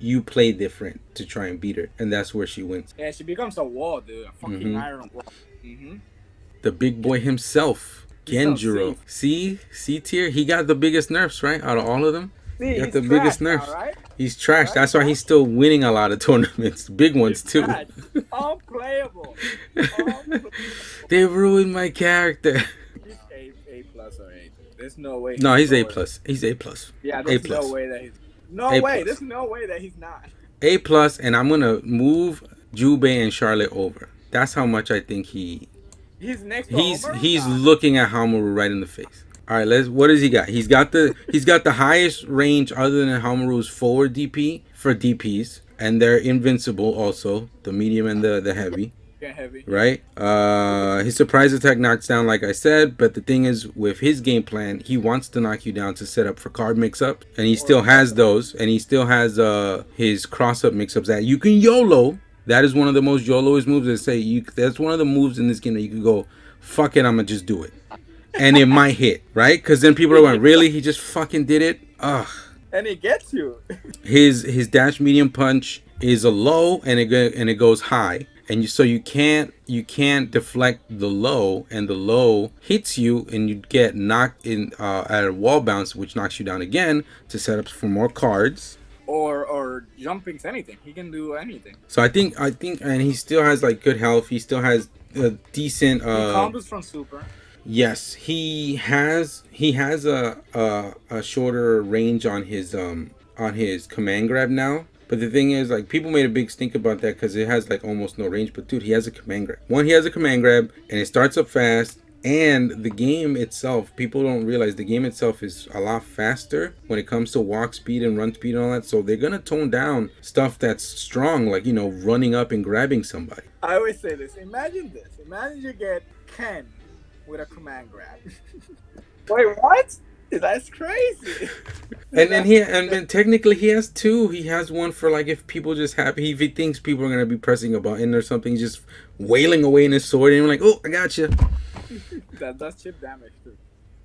you play different to try and beat her, and that's where she wins. Yeah, she becomes a wall, dude. A fucking iron wall. Mm-hmm. The big boy himself, Genjiro. See tier. He got the biggest nerfs, right? Out of all of them, See, he got the biggest nerfs. Now, right? He's trash. Right? That's why he's still winning a lot of tournaments, big ones too. Unplayable. They ruined my character. He's A plus or A. There's no way. No, he's A plus. He's A plus. Yeah, there's A plus. no way that he's. There's no way that he's not. A plus, and I'm gonna move Jubei and Charlotte over. That's how much I think he's next. He's looking at Haomaru right in the face. All right, what does he got? He's got the highest range other than Haomaru's forward DP for DPs, and they're invincible also, the medium and the heavy. Yeah, heavy. Right? His surprise attack knocks down, like I said, but the thing is, with his game plan, he wants to knock you down to set up for card mix-up, and he still has those, and he still has his cross-up mix-ups that you can YOLO. That is one of the most YOLOest moves that say that's one of the moves in this game that you can go, fuck it, I'm gonna just do it. And it might hit, right? Because then people are going, really? He just fucking did it? Ugh. And it gets you. His dash medium punch is a low, and it goes high. And so you can't deflect the low, and the low hits you, and you get knocked in at a wall bounce, which knocks you down again to set up for more cards. Or jumping's anything. He can do anything. So I think, and he still has like good health. He still has a decent. He combos from super. Yes, he has a shorter range on his command grab now. But the thing is, like, people made a big stink about that because it has like almost no range. But dude, he has a command grab. He has a command grab, and it starts up fast. And the game itself, people don't realize the game itself is a lot faster when it comes to walk speed and run speed and all that. So they're gonna tone down stuff that's strong, like, you know, running up and grabbing somebody. I always say this. Imagine this. Imagine you get Ken with a command grab. Wait, what? That's crazy. And then technically he has two. He has one for like if people just happy. If he thinks people are gonna be pressing a button or something, he's just wailing away in his sword, and you're like, oh, I got you. That does chip damage too.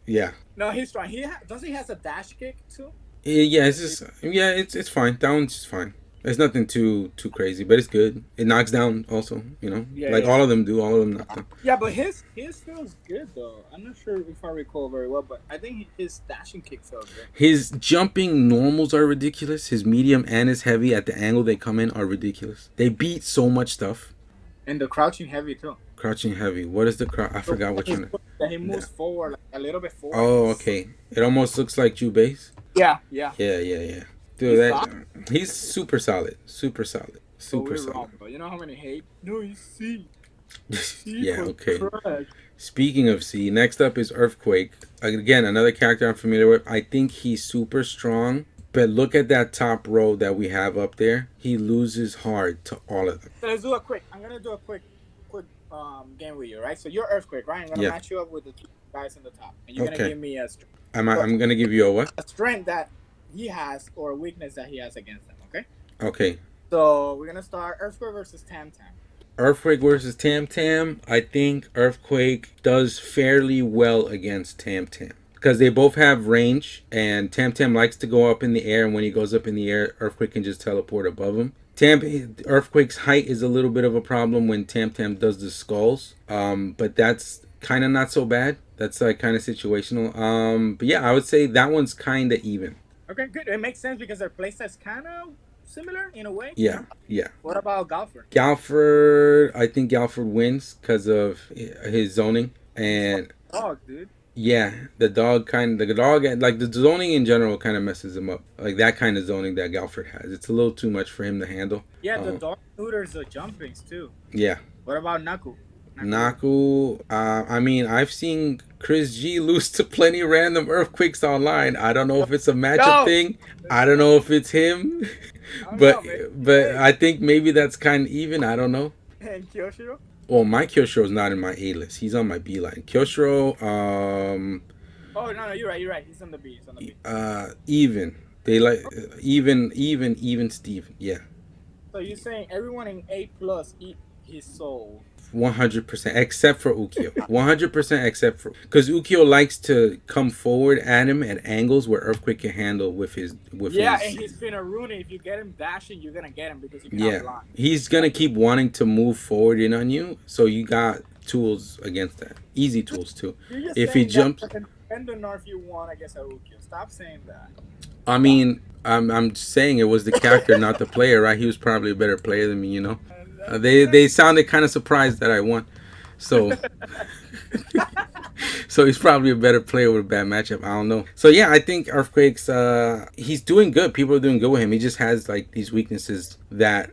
Yeah. No, he's strong. Does he has a dash kick too? Yeah, it's fine. That one's just fine. It's nothing too crazy, but it's good. It knocks down also, you know, all of them do. All of them knock down. Yeah, but his feels good though. I'm not sure if I recall very well, but I think his dashing kick feels good. His jumping normals are ridiculous. His medium and his heavy at the angle they come in are ridiculous. They beat so much stuff. And the crouching heavy too. Crouching heavy. What is the I forgot which one. He moves forward, like, a little bit forward. Oh, okay. It almost looks like Jubei's. Yeah. Yeah. Dude, he's super solid. Super solid. Wrong, bro. You know how many hate? No, you see. Yeah, okay. Speaking of C, next up is Earthquake. Again, another character I'm familiar with. I think he's super strong. But look at that top row that we have up there. He loses hard to all of them. So let's do a quick. I'm gonna do a quick game with you, right? So you're Earthquake, right? I'm gonna match you up with the two guys in the top, and you're gonna give me a. I'm gonna give you a what? A strength that he has or a weakness that he has against them. Okay. Okay. So we're gonna start Earthquake versus Tam Tam. Earthquake versus Tam Tam, I think Earthquake does fairly well against Tam Tam. Because they both have range, and Tam Tam likes to go up in the air, and when he goes up in the air, Earthquake can just teleport above him. Earthquake's height is a little bit of a problem when Tam Tam does the skulls, but that's kind of not so bad. That's like kind of situational. But yeah, I would say that one's kind of even. Okay, good. It makes sense because their playset's kind of similar in a way. Yeah, yeah. What about Golfer? Galford, I think Galford wins because of his zoning and Oh, dude. yeah, the dog like the zoning in general kind of messes him up. Like that kind of zoning that Galford has, it's a little too much for him to handle. Yeah, the dog neuters the jumpings too. Yeah. What about Naku? Naku, I mean, I've seen Chris G lose to plenty of random earthquakes online. I don't know if it's a matchup thing. I don't know if it's him, but I think maybe that's kind of even. I don't know. And Kyoshiro? Well, my Kyoshiro's not in my A list. He's on my B line. Kyoshiro, Oh no, you're right. You're right. He's on the B. He's on the B. Even. They like even Steven. Yeah. So you're saying everyone in A plus eat his soul? 100% except for Ukyo. 100% except for because Ukyo likes to come forward at him at angles where Earthquake can handle with his and he's finna ruin it. If you get him dashing, you're gonna get him because you can block. He's gonna keep wanting to move forward in on you, so you got tools against that. Easy tools too. If he jumps, defend the nerf you want against a Ukyo. Stop saying that. I mean, I'm saying it was the character, not the player, right? He was probably a better player than me, you know. They sounded kind of surprised that I won, so so he's probably a better player with a bad matchup. I don't know. So yeah, I think Earthquake's he's doing good. People are doing good with him. He just has like these weaknesses that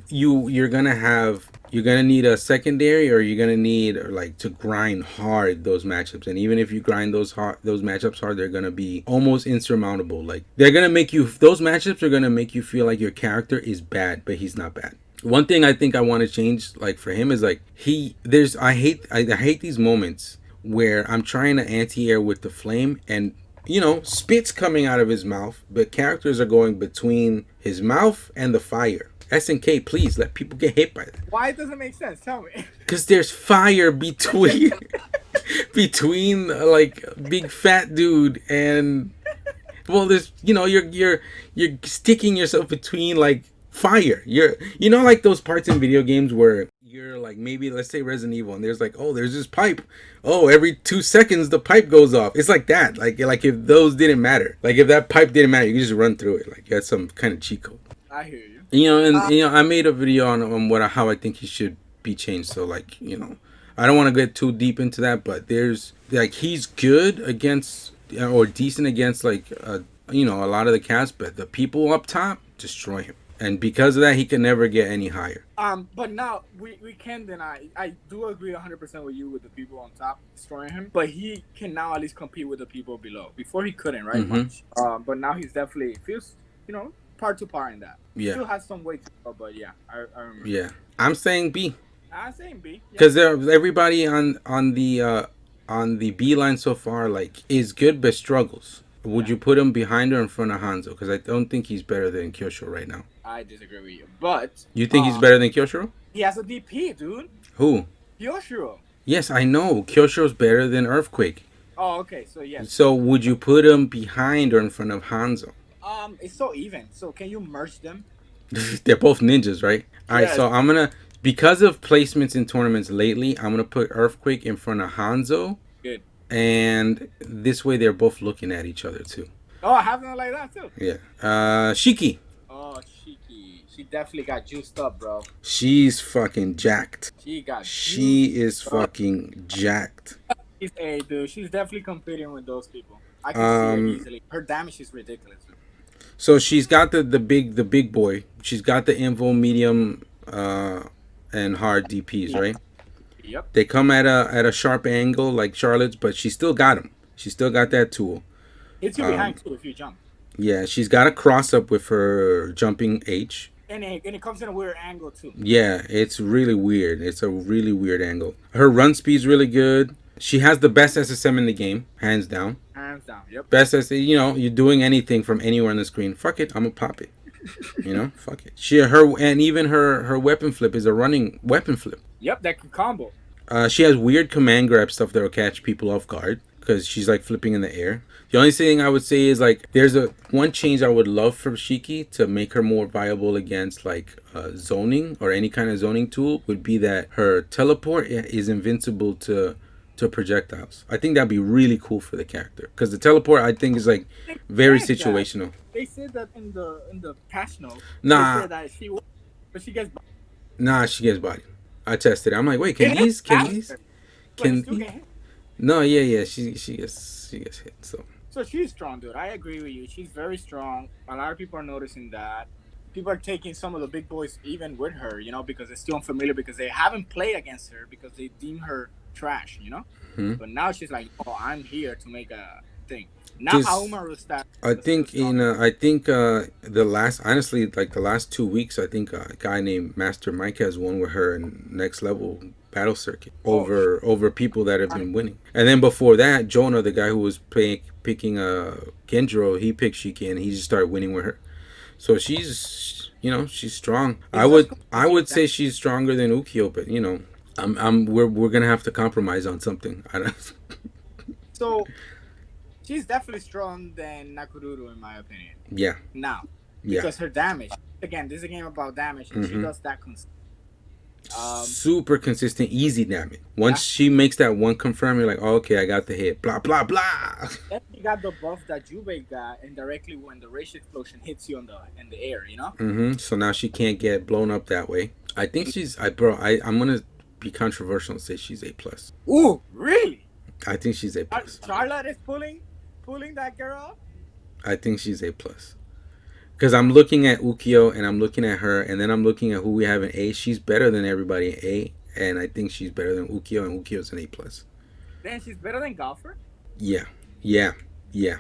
you're gonna need a secondary, or you're gonna need like to grind hard those matchups. And even if you grind those matchups hard, they're gonna be almost insurmountable. Like those matchups are gonna make you feel like your character is bad, but he's not bad. One thing I think I want to change, like for him, is like I hate these moments where I'm trying to anti-air with the flame and spit's coming out of his mouth, but characters are going between his mouth and the fire. SNK, please let people get hit by that. Why doesn't it make sense? Tell me. Because there's fire between like big fat dude and there's you're sticking yourself between like fire. Like those parts in video games where you're like, maybe let's say Resident Evil, and there's like, oh, there's this pipe, every 2 seconds the pipe goes off. It's like that, like if those didn't matter, like if that pipe didn't matter, you could just run through it, like you had some kind of cheat code. I hear you. I made a video on how I think he should be changed, so like I don't want to get too deep into that, but there's like he's good against or decent against like a lot of the cast, but the people up top destroy him. And because of that, he can never get any higher. But now we can't deny. I do agree 100% with you with the people on top destroying him. But he can now at least compete with the people below. Before he couldn't, right? Much. But now he's definitely feels par to par in that. Yeah. Still has some way to go, but yeah, I remember. Yeah, I'm saying B. I'm saying B. Because everybody on the B line so far like is good but struggles. Would you put him behind or in front of Hanzo? Because I don't think he's better than Kyoshiro right now. I disagree with you, but you think he's better than Kyoshiro? He has a DP, dude. Who? Kyoshiro. Yes, I know. Kyoshiro's better than Earthquake. Oh, okay. So yes. So would you put him behind or in front of Hanzo? It's so even. So can you merge them? They're both ninjas, right? All right. So I'm gonna, because of placements in tournaments lately, I'm gonna put Earthquake in front of Hanzo. Good. And this way they're both looking at each other too. Oh, I have them like that too. Yeah. Shiki. Oh, Shiki. She definitely got juiced up, bro. She's fucking jacked. She is fucking jacked. Hey, dude, she's definitely competing with those people. I can see her easily. Her damage is ridiculous. So she's got the big boy. She's got the invo, medium, and hard DPs, right? Yep. They come at a sharp angle like Charlotte's, but she still got them. She still got that tool. It's you behind too if you jump. Yeah, she's got a cross up with her jumping H. And it comes in a weird angle too. Yeah, it's really weird. It's a really weird angle. Her run speed's really good. She has the best SSM in the game, hands down. Hands down, yep. Best SSM, you're doing anything from anywhere on the screen. Fuck it, I'm gonna pop it. You know, fuck it. She her and even her weapon flip is a running weapon flip. Yep, that can combo. She has weird command grab stuff that will catch people off guard because she's like flipping in the air. The only thing I would say is like there's a one change I would love for Shiki to make her more viable against like zoning or any kind of zoning tool would be that her teleport is invincible to projectiles. I think that'd be really cool for the character because the teleport I think is like They very said that. situational. They said that in the patch notes. They Nah, said that she, but she gets. nah, she gets bodied. I tested it. I'm like, wait, It hits can these faster, but it can still get hit. no, yeah, yeah, she gets hit. So So she's strong, dude. I agree with you. She's very strong. A lot of people are noticing that. People are taking some of the big boys even with her, because they're still unfamiliar because they haven't played against her because they deem her trash. hmm. But now she's like, oh, I'm here to make a thing. Now Just Auma Rustat I is still think strong. the last honestly like the last 2 weeks I think a guy named Master Mike has won with her in next level battle circuit Oh, over people that have been winning. And then before that, Jonah, the guy who was picking Gendro, he picked Shiki and he just started winning with her. So she's strong. I it's just would going to I be would that. say she's stronger than Ukyo, but we're gonna have to compromise on something. I don't, So she's definitely strong than Nakururu in my opinion. yeah, Now, yeah. because her damage. Again, this is a game about damage, and she Hmm. does that. Um, Super consistent, easy damage. Once yeah. she makes that one confirm, you're like, oh, okay, I got the hit. Blah blah blah. Then she got the buff that Jubei got, and directly when the rage explosion hits you in the air. So now she can't get blown up that way. I think I'm gonna be controversial and say she's A+. Ooh, really? I think she's A+. Charlotte is pulling that girl up. I think she's A+. Because I'm looking at Ukyo and I'm looking at her and then I'm looking at who we have in A. She's better than everybody in A, and I think she's better than Ukyo, and Ukyo's an A+. Then she's better than Golfer, Yeah, yeah, yeah,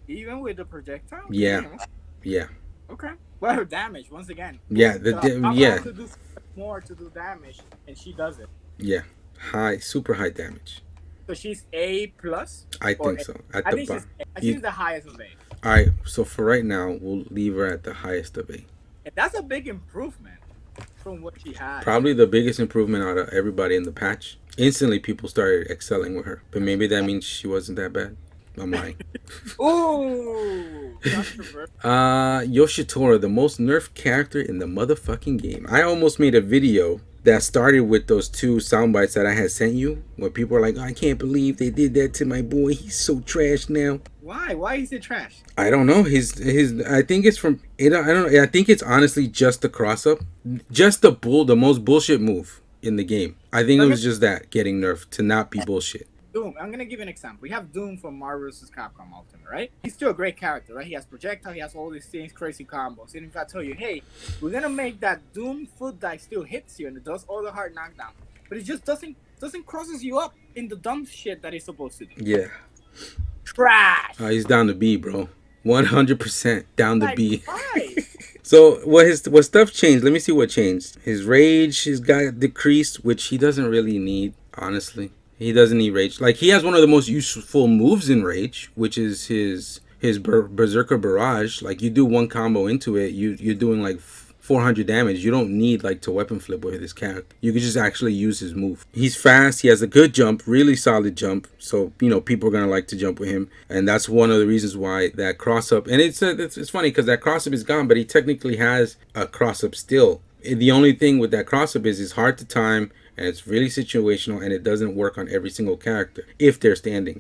even with the projectile. yeah, Damn. yeah, Okay. Well, her damage once again. yeah. Golfer Yeah, has to do so much more to do damage, and she does it. yeah. Super high damage. So she's A+, I or think A. so. At I the think bottom. she's the highest of A, All right. So for right now, we'll leave her at the highest of A. and that's a big improvement from what she had. Probably the biggest improvement out of everybody in the patch. Instantly, people started excelling with her, but maybe that means she wasn't that bad. I'm lying. Ooh, controversial. Yoshitora, the most nerfed character in the motherfucking game. I almost made a video that started with those two sound bites that I had sent you, where people are like, oh, I can't believe they did that to my boy. He's so trash now. Why? Why is it trash? I don't know. His. I think it's from. I don't know. I think it's honestly just the cross up, just the most bullshit move in the game. I think it was just that getting nerfed to not be bullshit. Doom. I'm gonna give you an example. We have Doom from Marvel vs. Capcom Ultimate, right? He's still a great character, right? He has projectile, he has all these things, crazy combos. And if I tell you, hey, we're gonna make that Doom foot dive still hits you and it does all the hard knockdown, but it just doesn't crosses you up in the dumb shit that it's supposed to do. Yeah. Trash. He's down to B, bro. 100% down to Like B. why? So what stuff changed? Let me see what changed. His rage has got decreased, which he doesn't really need, honestly. He doesn't need rage. Like he has one of the most useful moves in rage, which is his berserker barrage. Like you do one combo into it, you're doing like 400 damage. You don't need like to weapon flip with this character. You can just actually use his move. He's fast. He has a good jump, really solid jump. So people are gonna like to jump with him, and that's one of the reasons why that cross up. And it's funny because that cross up is gone, but he technically has a cross up still. The only thing with that cross up is it's hard to time, and it's really situational, and it doesn't work on every single character if they're standing.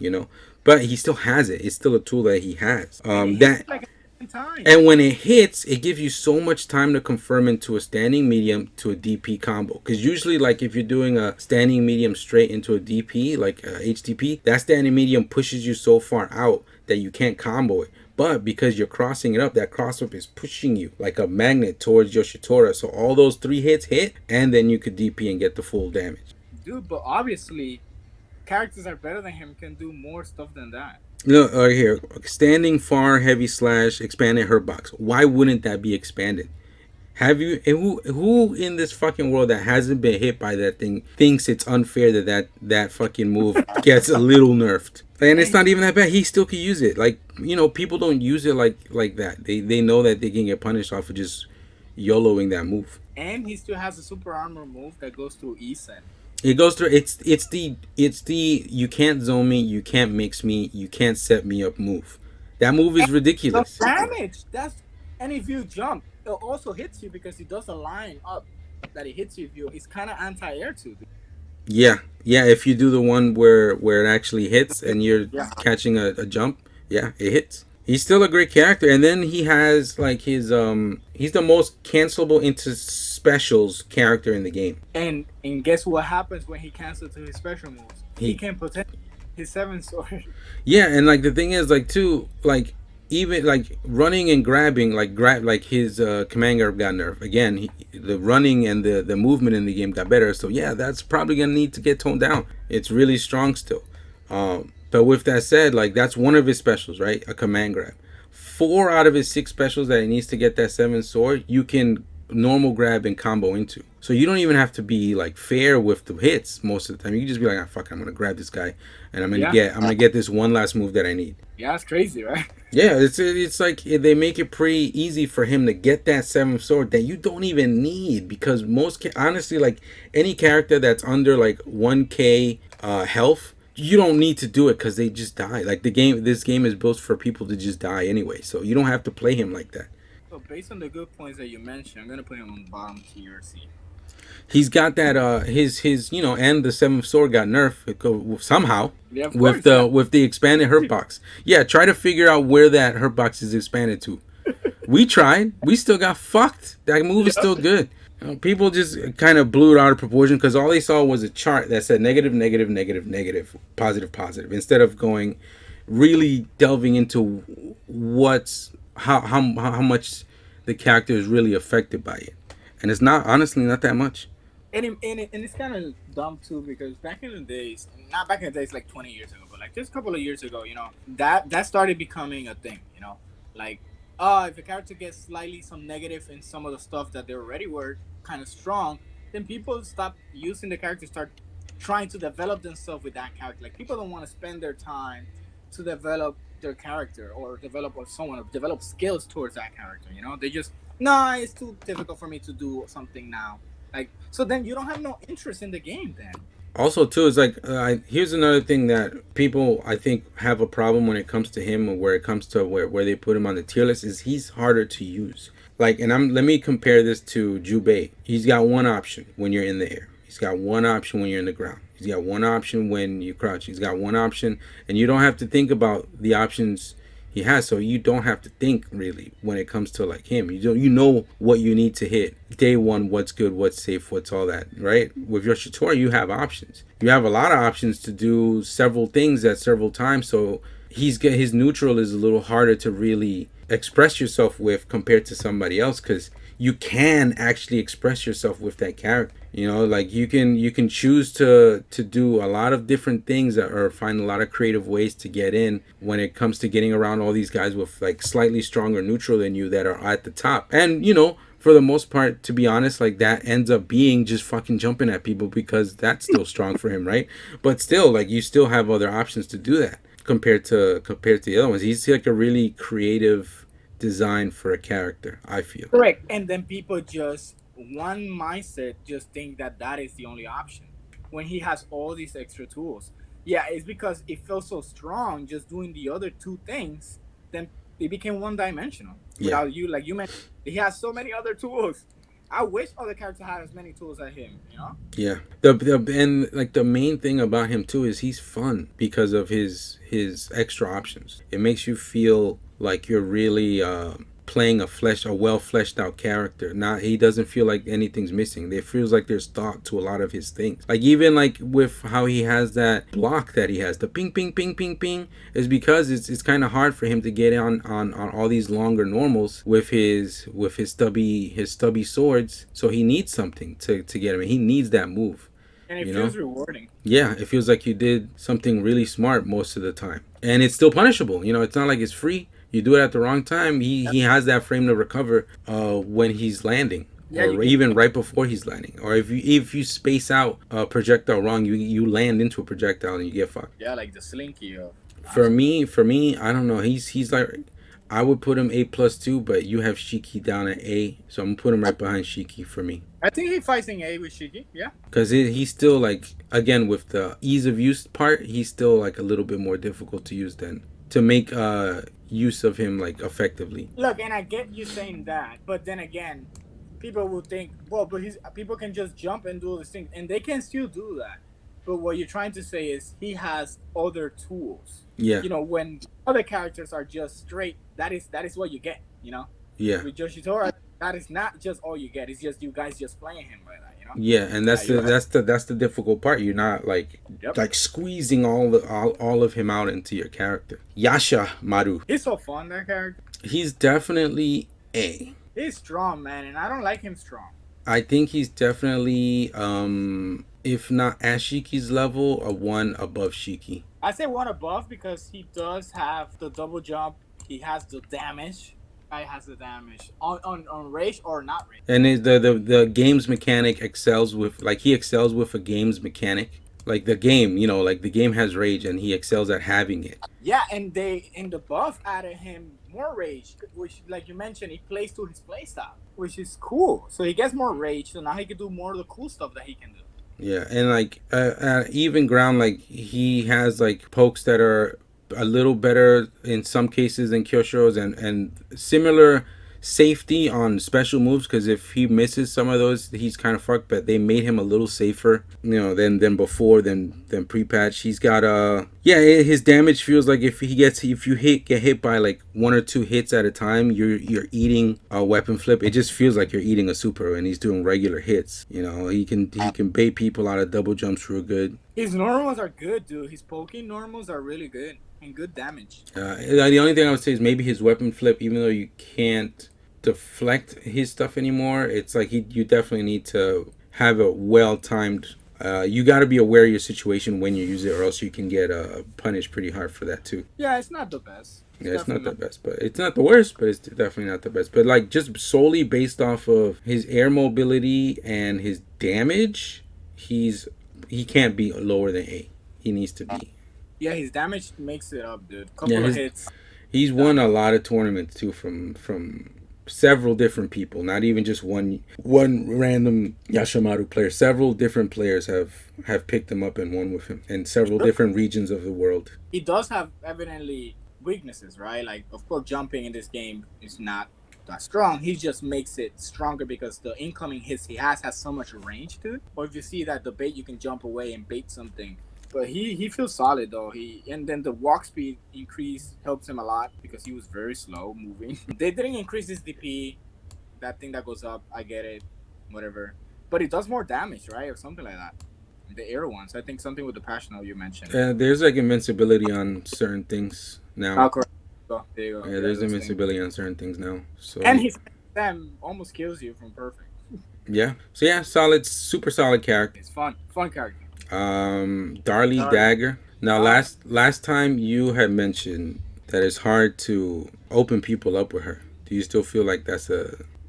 But he still has it. It's still a tool that he has. That Like time. and when it hits, it gives you so much time to confirm into a standing medium to a DP combo. Because usually, like if you're doing a standing medium straight into a DP, like HTP, that standing medium pushes you so far out that you can't combo it. But because you're crossing it up, that cross up is pushing you like a magnet towards Yoshitora. So all those 3 hits hit, and then you could DP and get the full damage. Dude, but obviously characters that are better than him can do more stuff than that. Look, here, standing far, heavy slash, expanded hurt box. Why wouldn't that be expanded? Have you who in this fucking world that hasn't been hit by that thing thinks it's unfair that that fucking move gets a little nerfed? And it's And not even that bad. He still could use it. Like, people don't use it like that. They know that they can get punished off of just YOLOing that move. he still has a super armor move that goes through Eason. It goes through. It's the you can't zone me, you can't mix me, you can't set me up move. That move is The ridiculous. damage. That's and if you jump, it also hits you because it does a line up that it hits you. If you, it's kind of anti-air too. Yeah, yeah. If you do the one where it actually hits and you're Yeah. catching a jump, yeah, it hits. He's still a great character, and then he has like his he's the most cancelable into specials character in the game. And guess what happens when he cancels to his special moves? He He can protect his seven sword. Yeah, and like the thing is like too like even like running and grabbing like his command grab got nerfed again. The running and the movement in the game got better, so yeah, that's probably gonna need to get toned down. It's really strong still. But with that said, like that's one of his specials, right? A command grab. Four out of his six specials that he needs to get that seven sword, you can normal grab and combo into. So you don't even have to be like fair with the hits most of the time. You can just be like, ah, fuck, I'm gonna grab this guy, and Yeah. I'm gonna get this one last move that I need. Yeah, it's crazy, right? Yeah, it's like they make it pretty easy for him to get that seventh sword that you don't even need because honestly, like any character that's under like 1k health, you don't need to do it because they just die. Like this game is built for people to just die anyway, so you don't have to play him like that. So based on the good points that you mentioned, I'm gonna put him on bottom tier C. He's got that his and the seventh sword got nerfed somehow Yeah, of with course. Yeah. the expanded hurt box. Yeah, try to figure out where that hurt box is expanded to. We tried. We still got fucked. That move is still good. People just kind of blew it out of proportion because all they saw was a chart that said negative, negative, negative, negative, positive, positive. Instead of going really delving into what's how much the character is really affected by it, and it's not honestly not that much. And it's kind of dumb too because back in the days, not back in the days like 20 years ago, but like just a couple of years ago, that started becoming a thing. Like if a character gets slightly some negative in some of the stuff that they already were kind of strong, then people stop using the character, start trying to develop themselves with that character. Like people don't want to spend their time to develop their character or develop or someone or develop skills towards that character. They just nah, it's too difficult for me to do something now. Like so, then you don't have no interest in the game. Then Also, too, is like here's another thing that people I think have a problem when it comes to him, or where it comes to where they put him on the tier list, is he's harder to use. Like, and let me compare this to Jubei. He's got one option when you're in the air. He's got one option when you're in the ground. He's got one option when you crouch. He's got one option, and you don't have to think about the options he has, so you don't have to think really when it comes to like him. You know what you need to hit day one, what's good, what's safe, what's all that, right? With your Shator, you have options. You have a lot of options to do several things at several times, so his neutral is a little harder to really express yourself with compared to somebody else because you can actually express yourself with that character. Like you can choose to do a lot of different things or find a lot of creative ways to get in when it comes to getting around all these guys with like slightly stronger neutral than you that are at the top. And for the most part, to be honest, like that ends up being just fucking jumping at people because that's still strong for him, right? But still, like you still have other options to do that compared to the other ones. He's like a really creative design for a character, I feel. correct. And then people just one mindset just think that that is the only option when he has all these extra tools. Yeah, it's because it felt so strong just doing the other two things. Then it became one dimensional Yeah. without you. Like you mentioned, he has so many other tools. I wish other characters had as many tools as him. Yeah. And like the main thing about him too is he's fun because of his extra options. It makes you feel like you're really playing a well fleshed out character. Not He doesn't feel like anything's missing. It feels like there's thought to a lot of his things. Like even like with how he has that block that he has, the ping ping ping ping ping, is because it's kind of hard for him to get on all these longer normals with his stubby swords. So he needs something to get him. He needs that move. And it You know? feels rewarding. Yeah, it feels like you did something really smart most of the time. And it's still punishable. It's not like it's free. You do it at the wrong time, he has that frame to recover when he's landing, Yeah, you or can. even right before he's landing. Or if you space out a projectile wrong, you land into a projectile and you get fucked. Yeah, like the slinky of For Samsho. me, for me, I don't know. He's like, I would put him A plus two, but you have Shiki down at A, so I'm gonna put him right behind Shiki for me. I think he fights in A with Shiki. Yeah. Because he's still like, again, with the ease of use part, he's still like a little bit more difficult to use than to make use of him like effectively. Look, and I get you saying that, but then again, people will think, well, but he's people can just jump and do this thing, and they can still do that. But what you're trying to say is he has other tools. Yeah, When other characters are just straight, that is what you get. yeah, With Yoshitora, that is not just all you get. It's just you guys just playing him like that. yeah, and Yeah, you have. that's the difficult part. You're not Yep. like squeezing all of him out into your character. Yasha Maru, He's so fun, that character. he's definitely A. He's strong, man, and I don't like him strong. I think he's definitely, if not at Shiki's level, a one above Shiki. I say one above because he does have the double jump. He has the damage. Guy has the damage on rage or not rage. And the games mechanic excels with, like, he excels with a games mechanic. Like the game, like the game has rage and he excels at having it. Yeah, and they in the buff added him more rage, which, like you mentioned, he plays to his playstyle, which is cool. So he gets more rage, so now he can do more of the cool stuff that he can do. Yeah, and like at even ground, like he has like pokes that are a little better in some cases than Kyosho's, and similar safety on special moves, because if he misses some of those, he's kind of fucked. But they made him a little safer, than before, than pre-patch. He's got yeah, his damage feels like if you get hit by like one or two hits at a time, you're eating a weapon flip. It just feels like you're eating a super, and he's doing regular hits. He can bait people out of double jumps real good. His normals are good, dude. His poking normals are really good and good damage. The only thing I would say is maybe his weapon flip, even though you can't deflect his stuff anymore, it's like you definitely need to have a well timed. You got to be aware of your situation when you use it, or else you can get punished pretty hard for that too. Yeah, it's not the best. Yeah, it's not the best, but it's not the worst, but it's definitely not the best. But like just solely based off of his air mobility and his damage, he can't be lower than A. He needs to be. Yeah, his damage makes it up, dude. Yeah, Couple of hits. he's won a lot of tournaments too from several different people, not even just one random Yashimaru player. Several different players have picked him up and won with him in several different regions of the world. He does have evidently weaknesses, right? Like, of course, jumping in this game is not that strong. He just makes it stronger because the incoming hits he has so much range to it. Or if you see that the bait, you can jump away and bait something. But he feels solid though. And then the walk speed increase helps him a lot because he was very slow moving. They didn't increase his DP, that thing that goes up. I get it, whatever. But it does more damage, right, or something like that. The air ones, I think something with the passional you mentioned. There's like invincibility on certain things now. Oh, correct. So, there you go. Yeah, there's invincibility on certain things now. So and his them almost kills you from perfect. yeah, so yeah, solid, super solid character. It's fun character. Darlie Dagger. Now, last time you had mentioned that it's hard to open people up with her. Do you still feel like that's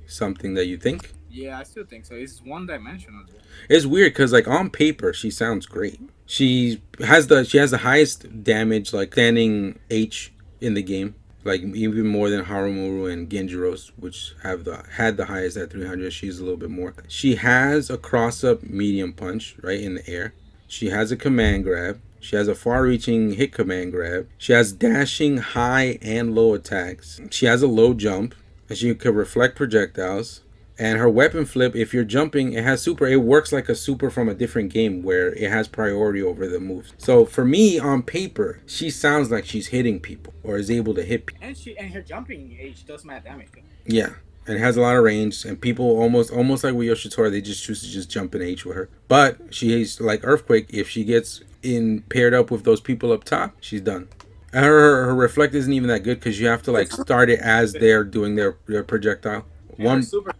something that you think? Yeah, I still think so. It's one dimensional. It's weird because like on paper she sounds great. She has the highest damage, like standing H in the game, like even more than Harumuru and Genjiro's, which had the highest at 300. She's a little bit more. She has a cross up medium punch right in the air. She has a command grab. She has a far-reaching hit command grab. She has dashing high and low attacks. She has a low jump, and she can reflect projectiles. And her weapon flip, if you're jumping, it has super. It works like a super from a different game where it has priority over the moves. So for me, on paper, she sounds like she's hitting people or is able to hit people. And her jumping age does mad damage. Yeah. And it has a lot of range, and people almost like with Yoshitora, they just choose to just jump in H with her. But she's like Earthquake. If she gets in paired up with those people up top, she's done. And her reflect isn't even that good because you have to like start it as they're doing their projectile. One super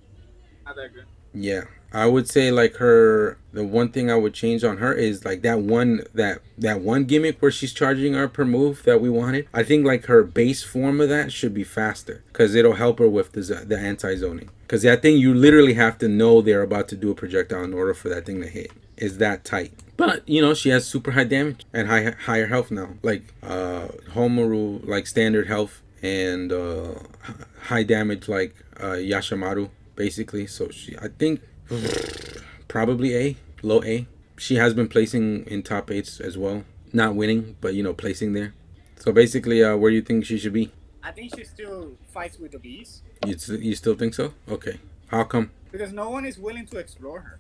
not that good. Yeah. I would say like her the one thing I would change on her is like that one gimmick where she's charging her per move that we wanted. I think like her base form of that should be faster because it'll help her with the anti zoning. Because I think you literally have to know they're about to do a projectile in order for that thing to hit. Is that tight? But you know she has super high damage and higher health now. Like Homaru like standard health and high damage like Yashimaru basically. So I think probably A, low A. She has been placing in top eights as well, not winning, but you know placing there. So basically, where do you think she should be? I think she still fights with the bees You still think so? Okay. How come? because no one is willing to explore her.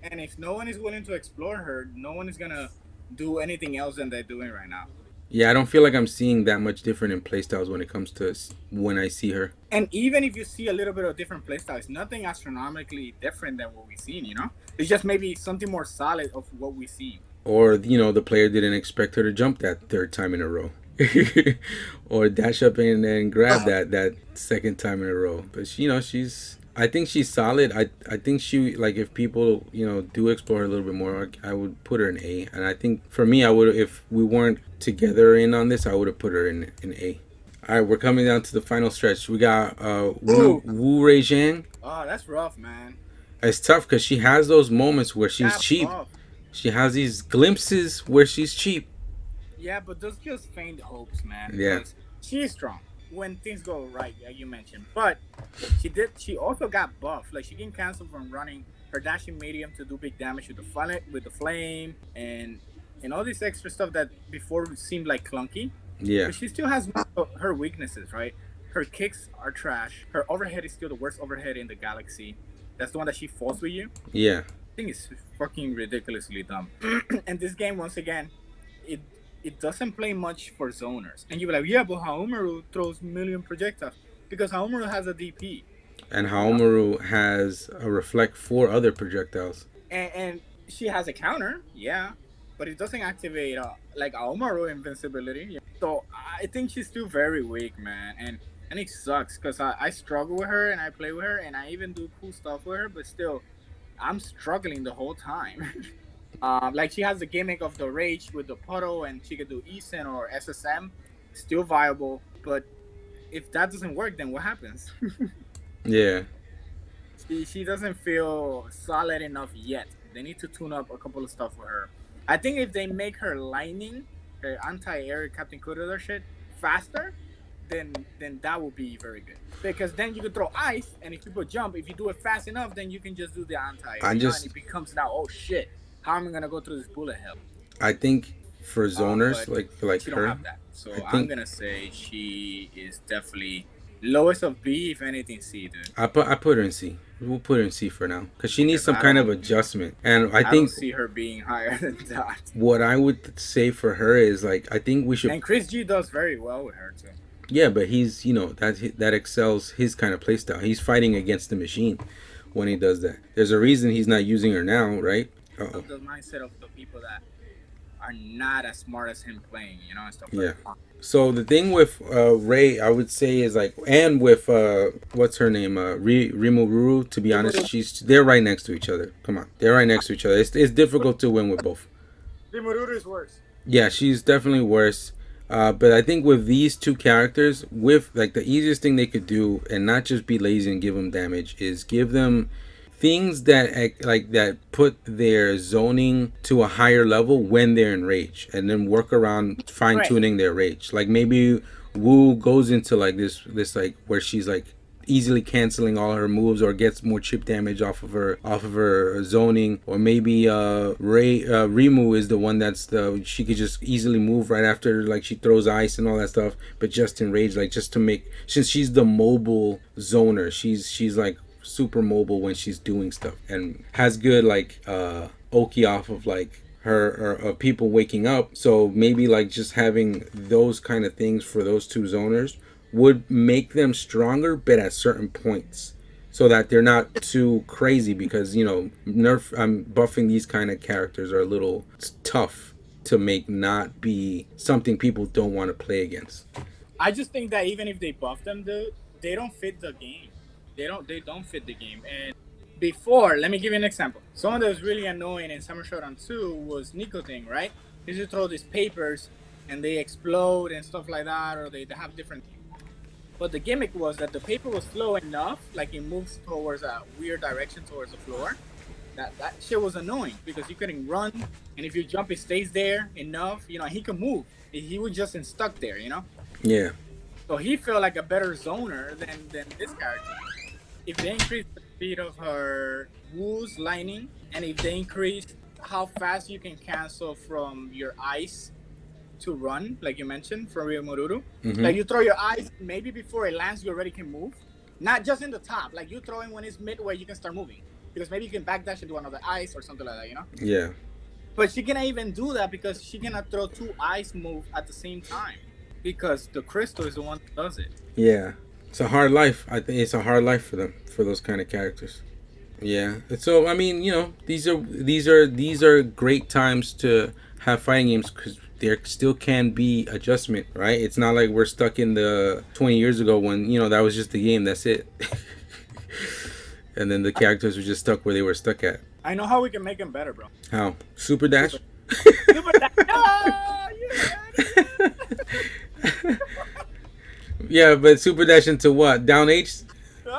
And if no one is willing to explore her, no one is gonna do anything else than they're doing right now. Yeah, I don't feel like I'm seeing that much different in playstyles when it comes to when I see her. And even if you see a little bit of different playstyles, nothing astronomically different than what we've seen, you know? It's just maybe something more solid of what we see. Or you know the player didn't expect her to jump that third time in a row. Or dash up and grab that second time in a row. But you know she's. I think she's solid. I think she like if people you know do explore her a little bit more, I would put her in A. And I think for me, I would if we weren't together in on this, I would have put her in A. All right, we're coming down to the final stretch. We got Wu Rei Zhang. Oh, that's rough, man. It's tough because she has those moments where she's Got cheap. buff. She has these glimpses where she's cheap. Yeah, but those just faint hopes, man, Yeah. because she is strong when things go right, like you mentioned. But she also got buff. Like she can cancel from running her dashing medium to do big damage with the flame and all this extra stuff that before seemed like clunky. Yeah. But she still has most of her weaknesses, right? Her kicks are trash. Her overhead is still the worst overhead in the galaxy. That's the one that she falls with you. Yeah. I think it's fucking ridiculously dumb. And this game, once again, it it doesn't play much for zoners. And you're like, yeah, but Haomaru throws million projectiles because Haomaru has a DP, And you know, Haomaru has a reflect for other projectiles. and she has a counter, yeah, but it doesn't activate like Haomaru invincibility. Yeah. So I think she's still very weak, man, and it sucks because I struggle with her and I play with her and I even do cool stuff with her, but still, I'm struggling the whole time. Like she has the gimmick of the rage with the puddle, and she could do ESIN or SSM, still viable. But if that doesn't work, then what happens? Yeah. She doesn't feel solid enough yet. They need to tune up a couple of stuff for her. I think if they make her lightning, her anti-air Captain Kudoda shit faster, then that will be very good. Because then you can throw ice, and if people jump, if you do it fast enough, then you can just do the anti-air. I You know, and just it becomes now, oh shit, how am I gonna go through this bullet hell? I think for zoners But like she don't her, have that. So I I'm think gonna say she is definitely lowest of B, if anything C, dude. I put her in C. We'll put her in C for now because she needs Because some I kind of don't adjustment. And I I don't think see her being higher than that. what I would say for her is like I think we should. And Chris G does very well with her too. Yeah, but he's you know that excels his kind of playstyle. He's fighting against the machine when he does that. There's a reason he's not using her now, right? Uh-oh. Of the mindset of the people that are not as smart as him playing, you know, and stuff Yeah. like that. So the thing with Ray, I would say, is like, and with what's her name, Rimuru. To be honest, they're right next to each other. Come on, they're right next to each other. It's difficult to win with both. Rimururu is worse. Yeah, she's definitely worse. But I think with these two characters, with like the easiest thing they could do, and not just be lazy and give them damage, is give them things that like that put their zoning to a higher level when they're in rage, and then work around fine Right. tuning their rage. Like maybe Wu goes into like this like where she's like easily canceling all her moves or gets more chip damage off of her zoning, or maybe Rimu is the one that's the she could just easily move right after like she throws ice and all that stuff, but just in rage, like just to make, since she's the mobile zoner, she's like super mobile when she's doing stuff and has good like Oki off of like her or people waking up. So maybe like just having those kind of things for those two zoners would make them stronger, but at certain points, so that they're not too crazy. Because you know, buffing these kind of characters are a little tough to make not be something people don't want to play against. I just think that even if they buff them, dude, they don't fit the game. They don't fit the game. And Before, let me give you an example. Someone that was really annoying in Summer Showdown 2 was Nico Thing, right? He used to throw these papers and they explode and stuff like that, or they have different. But the gimmick was that the paper was slow enough, like it moves towards a weird direction towards the floor. That shit was annoying because you couldn't run, and if you jump, it stays there enough. He could move. He was just stuck there. Yeah. So he felt like a better zoner than this character. If they increase the speed of her woos lightning, and if they increase how fast you can cancel from your ice to run, like you mentioned, from Ryomururu. Mm-hmm. Like you throw your ice, maybe before it lands, you already can move. Not just in the top. Like you throw in when it's midway, you can start moving. Because maybe you can backdash into another ice or something like that, Yeah. But she cannot even do that because she cannot throw two ice moves at the same time. Because the crystal is the one that does it. Yeah. It's a hard life. I think it's a hard life for them, for those kind of characters. Yeah. So I mean, these are great times to have fighting games because there still can be adjustment, right? It's not like we're stuck in the 20 years ago when that was just the game. That's it. And then the characters were just stuck where they were stuck at. I know how we can make them better, bro. How? Super Dash? Super Dash. Oh, yeah. Yeah, but Super Dash into what? Down H?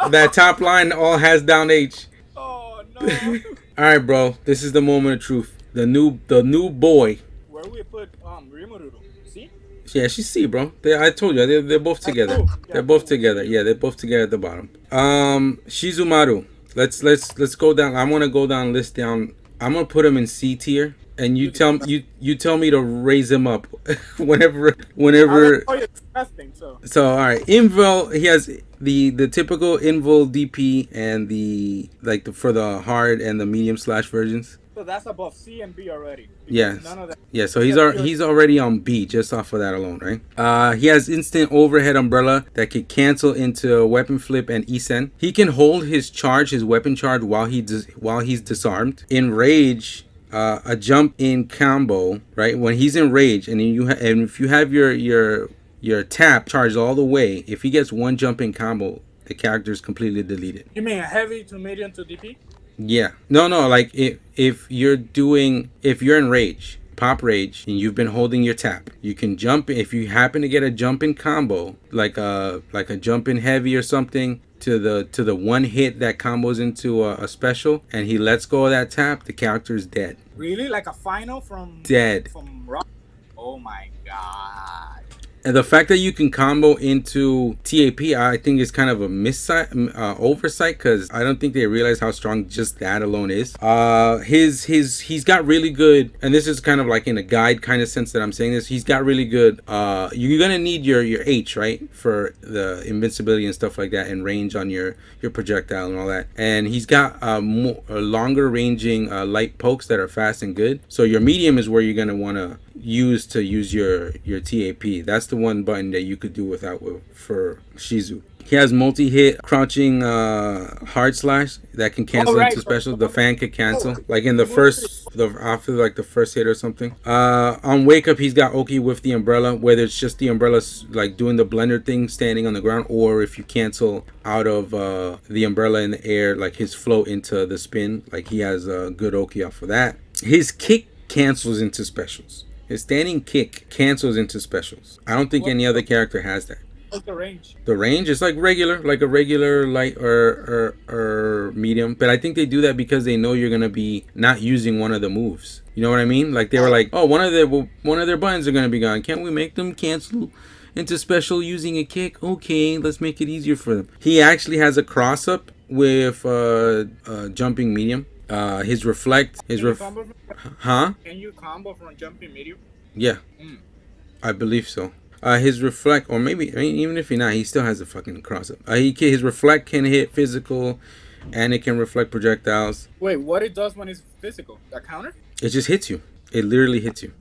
That top line all has down H. Oh, no. Alright, bro. This is the moment of truth. The new boy. Where we put Rimururu? See? Yeah, she's C, bro. I told you, they're both together. Cool. Yeah, They're both cool. together. Yeah, they're both together at the bottom. Shizumaru. Let's go down. I'm gonna go down list down. I'm gonna put him in C tier, and you tell me to raise him up whenever. Oh, you're disgusting. So all right, Invul. He has the typical Invul DP and for the hard and the medium slash versions. So that's above C and B already. Yes. None of that. Yeah, so he's already on B just off of that alone, right? He has instant overhead umbrella that could cancel into weapon flip and Isen. He can hold his weapon charge while he's disarmed. In rage, a jump in combo, right? When he's in rage, and if you have your tap charged all the way, if he gets one jump in combo, the character is completely deleted. You mean heavy to medium to DP? Yeah. No, like if you're in rage, pop rage, and you've been holding your tap, you can jump. If you happen to get a jump in combo, like a jump in heavy or something, to the one hit that combos into a special, and he lets go of that tap, the character is dead. Really? Like a final from Rock? Oh my god. And the fact that you can combo into TAP, I think is kind of a oversight, because I don't think they realize how strong just that alone is. He's got really good, and this is kind of like in a guide kind of sense that I'm saying this. He's got really good. You're gonna need your H, right, for the invincibility and stuff like that, and range on your projectile and all that. And he's got longer ranging light pokes that are fast and good. So your medium is where you're gonna want to use your TAP. That's the one button that you could do without for Shizu. He has multi-hit crouching hard slash that can cancel into special. The fan could cancel like in after the first hit or something. On wake up, he's got Oki with the umbrella, whether it's just the umbrella like doing the blender thing standing on the ground, or if you cancel out of the umbrella in the air, like his float into the spin, like he has a good Oki off of that. His kick cancels into specials. His standing kick cancels into specials. I don't think any other character has that. What's the range? The range is like a regular light or medium. But I think they do that because they know you're gonna be not using one of the moves. You know what I mean? Like they were like, oh, one of their buttons are gonna be gone. Can't we make them cancel into special using a kick? Okay, let's make it easier for them. He actually has a cross up with jumping medium. His reflect, huh? Can you combo from jumping medium? Yeah, I believe so. His reflect, or maybe even if you're not, he still has a fucking cross up. His reflect can hit physical, and it can reflect projectiles. Wait, what it does when it's physical? That counter? It just hits you. It literally hits you.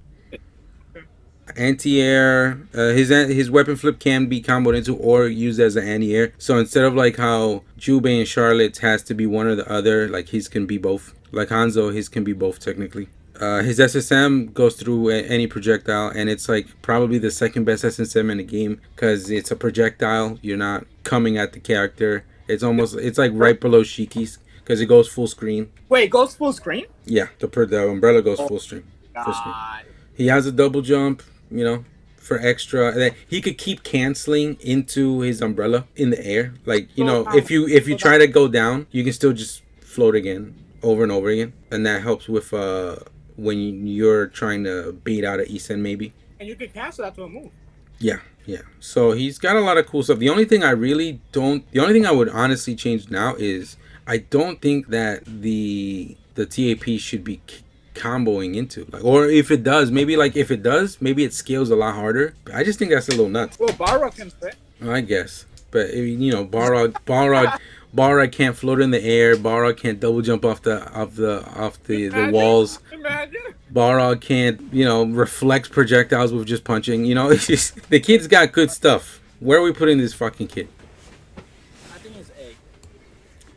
Anti-air, his weapon flip can be comboed into or used as an anti-air. So instead of like how Jubei and Charlotte's has to be one or the other, like his can be both. Like Hanzo, his can be both technically. His SSM goes through any projectile, and it's like probably the second best SSM in the game because it's a projectile. You're not coming at the character. It's like right below Shiki's because it goes full screen. Wait, it goes full screen? Yeah, the umbrella goes Oh full screen. Full screen. God. He has a double jump, you know, for extra. He could keep canceling into his umbrella in the air. Like, you So know, now, if you so now, try to go down, you can still just float again over and over again, and that helps with when you're trying to bait out an Isen maybe. and you can cancel that to a move. Yeah, yeah. So he's got a lot of cool stuff. The only thing I would honestly change now is I don't think that the TAP should be comboing into, like, or if it does, maybe maybe it scales a lot harder. I just think that's a little nuts. Well, Balrog can fit. I guess, but you know, Balrog can't float in the air. Balrog can't double jump off the walls. Imagine. Balrog can't, you know, reflect projectiles with just punching. You know, it's just the kid's got good stuff. Where are we putting this fucking kid? I think it's A.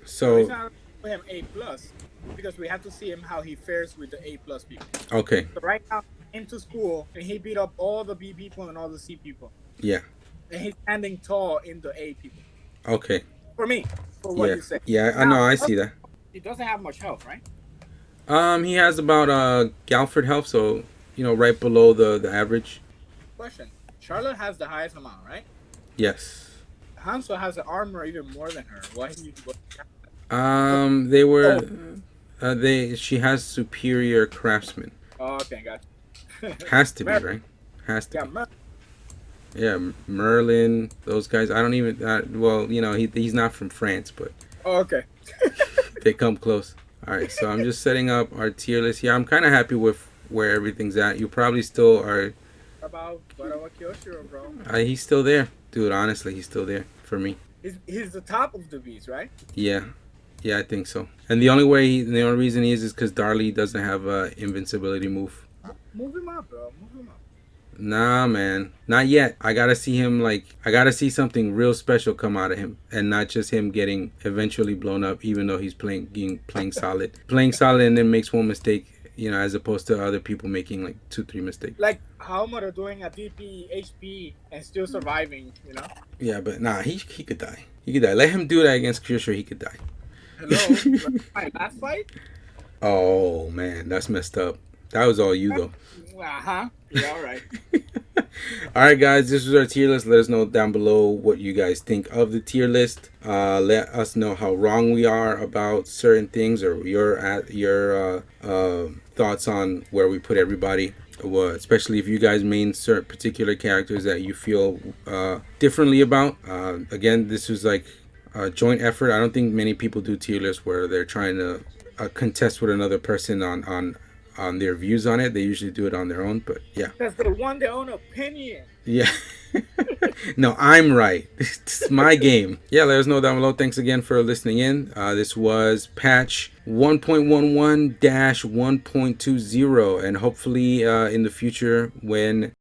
The So reason I put him A plus because we have to see him how he fares with the A plus people. okay, So right now, he came to school and he beat up all the B people and all the C people, yeah, and he's standing tall in the A people. okay, For me, for what yeah, you say. yeah. I know, I see that. He doesn't have much health, right? He has about Galford health, so you know, right below the average. Question: Charlotte has the highest amount, right? Yes. Hanzo has the armor even more than her. Why did you go? They were. She has superior craftsman. Oh, okay, got you. Has to be, right? Has to. Yeah, Be. Yeah, Merlin. Those guys. I don't even. Well, you know, he's not from France, but oh, okay. they come close. All right, so I'm just setting up our tier list here. I'm kind of happy with where everything's at. You probably still are. What about Kyoshiro, bro? He's still there, dude. Honestly, he's still there for me. He's the top of the beast, right? Yeah. Yeah, I think so. And the only reason he is because Darlie doesn't have a invincibility move. Move him up, bro. Move him up. Nah, man, not yet. I gotta see him I gotta see something real special come out of him, and not just him getting eventually blown up, even though he's playing solid, and then makes one mistake, you know, as opposed to other people making like 2-3 mistakes. Like Haumara doing a DP HP and still surviving, you know? Yeah, but nah, he could die. He could die. Let him do that against Kyushu. He could die. Hello, my last fight. Oh man, that's messed up. That was all you though. Yeah, all right. Alright guys, this was our tier list. Let us know down below what you guys think of the tier list. Let us know how wrong we are about certain things, or your thoughts on where we put everybody. Well, especially if you guys main certain particular characters that you feel differently about. Again, this was like a joint effort. I don't think many people do tier lists where they're trying to contest with another person on their views on it. They usually do it on their own, but yeah. Because they want their own opinion. Yeah. No, I'm right. It's my game. Yeah, let us know down below. Thanks again for listening in. This was patch 1.11-1.20, and hopefully in the future when